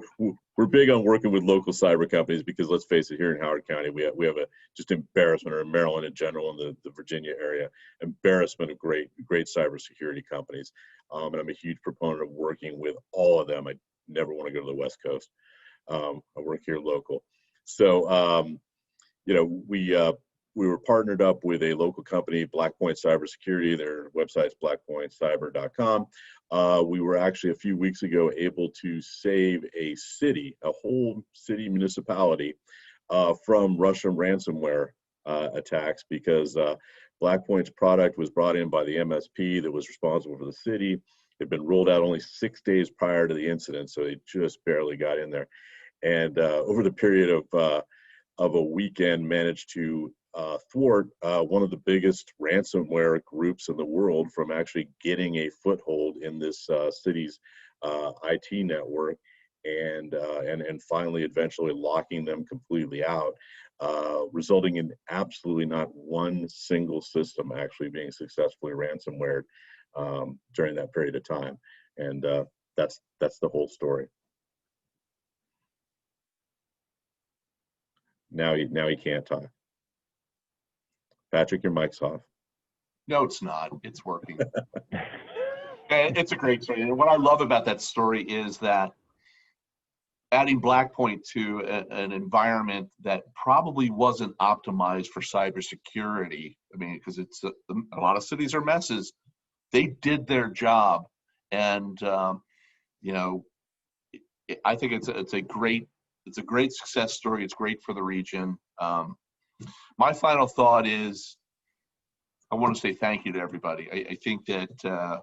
we're big on working with local cyber companies because, let's face it, here in Howard County, we have a just embarrassment, or in Maryland in general, in the Virginia area, embarrassment of great cybersecurity companies. And I'm a huge proponent of working with all of them. I never want to go to the West Coast. I work here local. So, we were partnered up with a local company, Blackpoint Cybersecurity. Their website's blackpointcyber.com. We were actually a few weeks ago able to save a whole city municipality from Russian ransomware attacks, because Blackpoint's product was brought in by the MSP that was responsible for the city. It had been rolled out only 6 days prior to the incident, so they just barely got in there. And over the period of a weekend, managed to thwart one of the biggest ransomware groups in the world from actually getting a foothold in this city's IT network, and finally eventually locking them completely out, resulting in absolutely not one single system actually being successfully ransomwared during that period of time. And that's the whole story. Now he can't talk. Patrick, your mic's off. No, it's not. It's working. It's a great story. And what I love about that story is that adding Blackpoint to an environment that probably wasn't optimized for cybersecurity. I mean, because it's a lot of cities are messes. They did their job, and I think it's a great success story. It's great for the region. My final thought is, I want to say thank you to everybody. I think that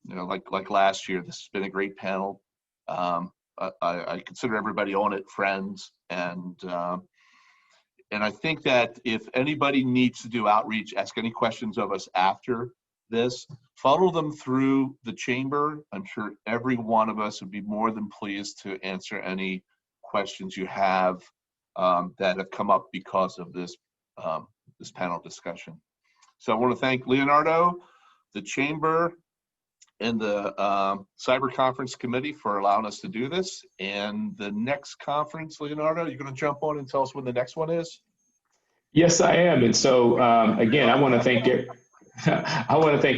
like last year, this has been a great panel. I consider everybody on it friends, and I think that if anybody needs to do outreach, ask any questions of us after this, funnel them through the chamber. I'm sure every one of us would be more than pleased to answer any questions you have that have come up because of this panel discussion. So I want to thank Leonardo, the chamber, and the Cyber Conference Committee for allowing us to do this. And the next conference, Leonardo, you're going to jump on and tell us when the next one is? Yes, I am. And so again, I want to thank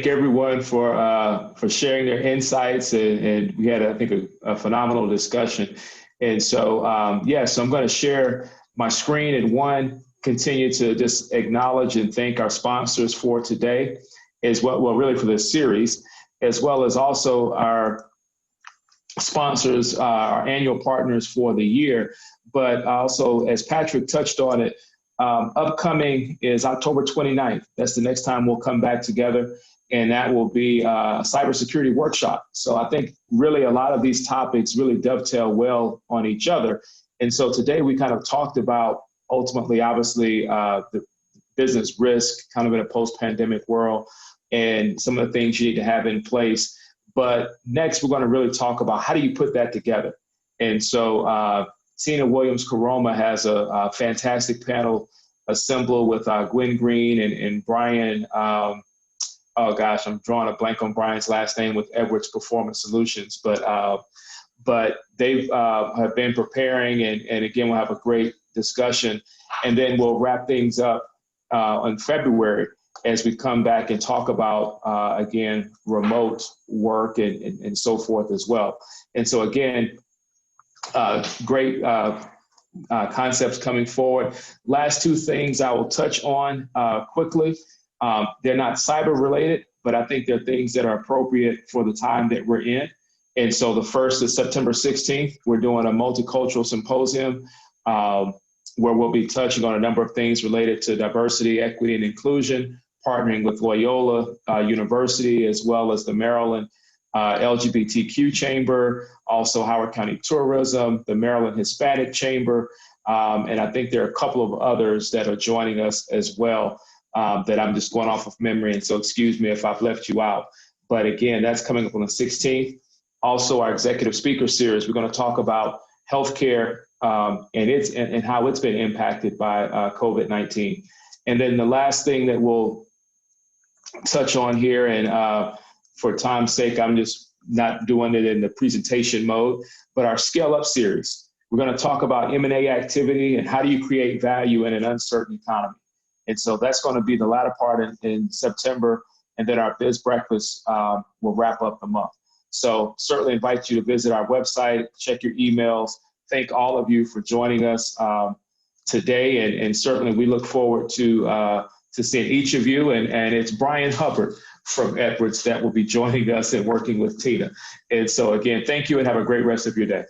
everyone for sharing their insights, and we had, I think, a phenomenal discussion. And so, so I'm going to share my screen and continue to just acknowledge and thank our sponsors for today, as well really for this series, as well as also our sponsors, our annual partners for the year. But also, as Patrick touched on it, Upcoming is October 29th. That's the next time we'll come back together, and that will be a cybersecurity workshop. So I think really a lot of these topics really dovetail well on each other. And so today we kind of talked about ultimately, obviously, the business risk kind of in a post-pandemic world and some of the things you need to have in place. But next, we're going to really talk about how do you put that together. And so Tina Williams-Caroma has a fantastic panel assembled with Nguyen Green and Brian, oh gosh, I'm drawing a blank on Brian's last name, with Edwards Performance Solutions. But they have been preparing, and again, we'll have a great discussion. And then we'll wrap things up in February as we come back and talk about, again, remote work and so forth as well. And so again, great concepts coming forward. Last two things I will touch on quickly. They're not cyber related, but I think they're things that are appropriate for the time that we're in. And so the first is September 16th. We're doing a multicultural symposium where we'll be touching on a number of things related to diversity, equity, and inclusion, partnering with Loyola University, as well as the Maryland LGBTQ Chamber, also Howard County Tourism, the Maryland Hispanic Chamber, and I think there are a couple of others that are joining us as well that I'm just going off of memory, and so excuse me if I've left you out. But again, that's coming up on the 16th. Also, our executive speaker series, we're going to talk about healthcare and how it's been impacted by COVID-19. And then the last thing that we'll touch on here, and for time's sake, I'm just not doing it in the presentation mode, but our Scale Up series. We're going to talk about M&A activity and how do you create value in an uncertain economy. And so that's going to be the latter part in September, and then our Biz Breakfast will wrap up the month. So certainly invite you to visit our website, check your emails. Thank all of you for joining us today, and certainly we look forward to seeing each of you. And it's Brian Hubbard from Edwards that will be joining us and working with Tina. And so again, thank you and have a great rest of your day.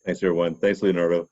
Thanks, everyone. Thanks, Leonardo.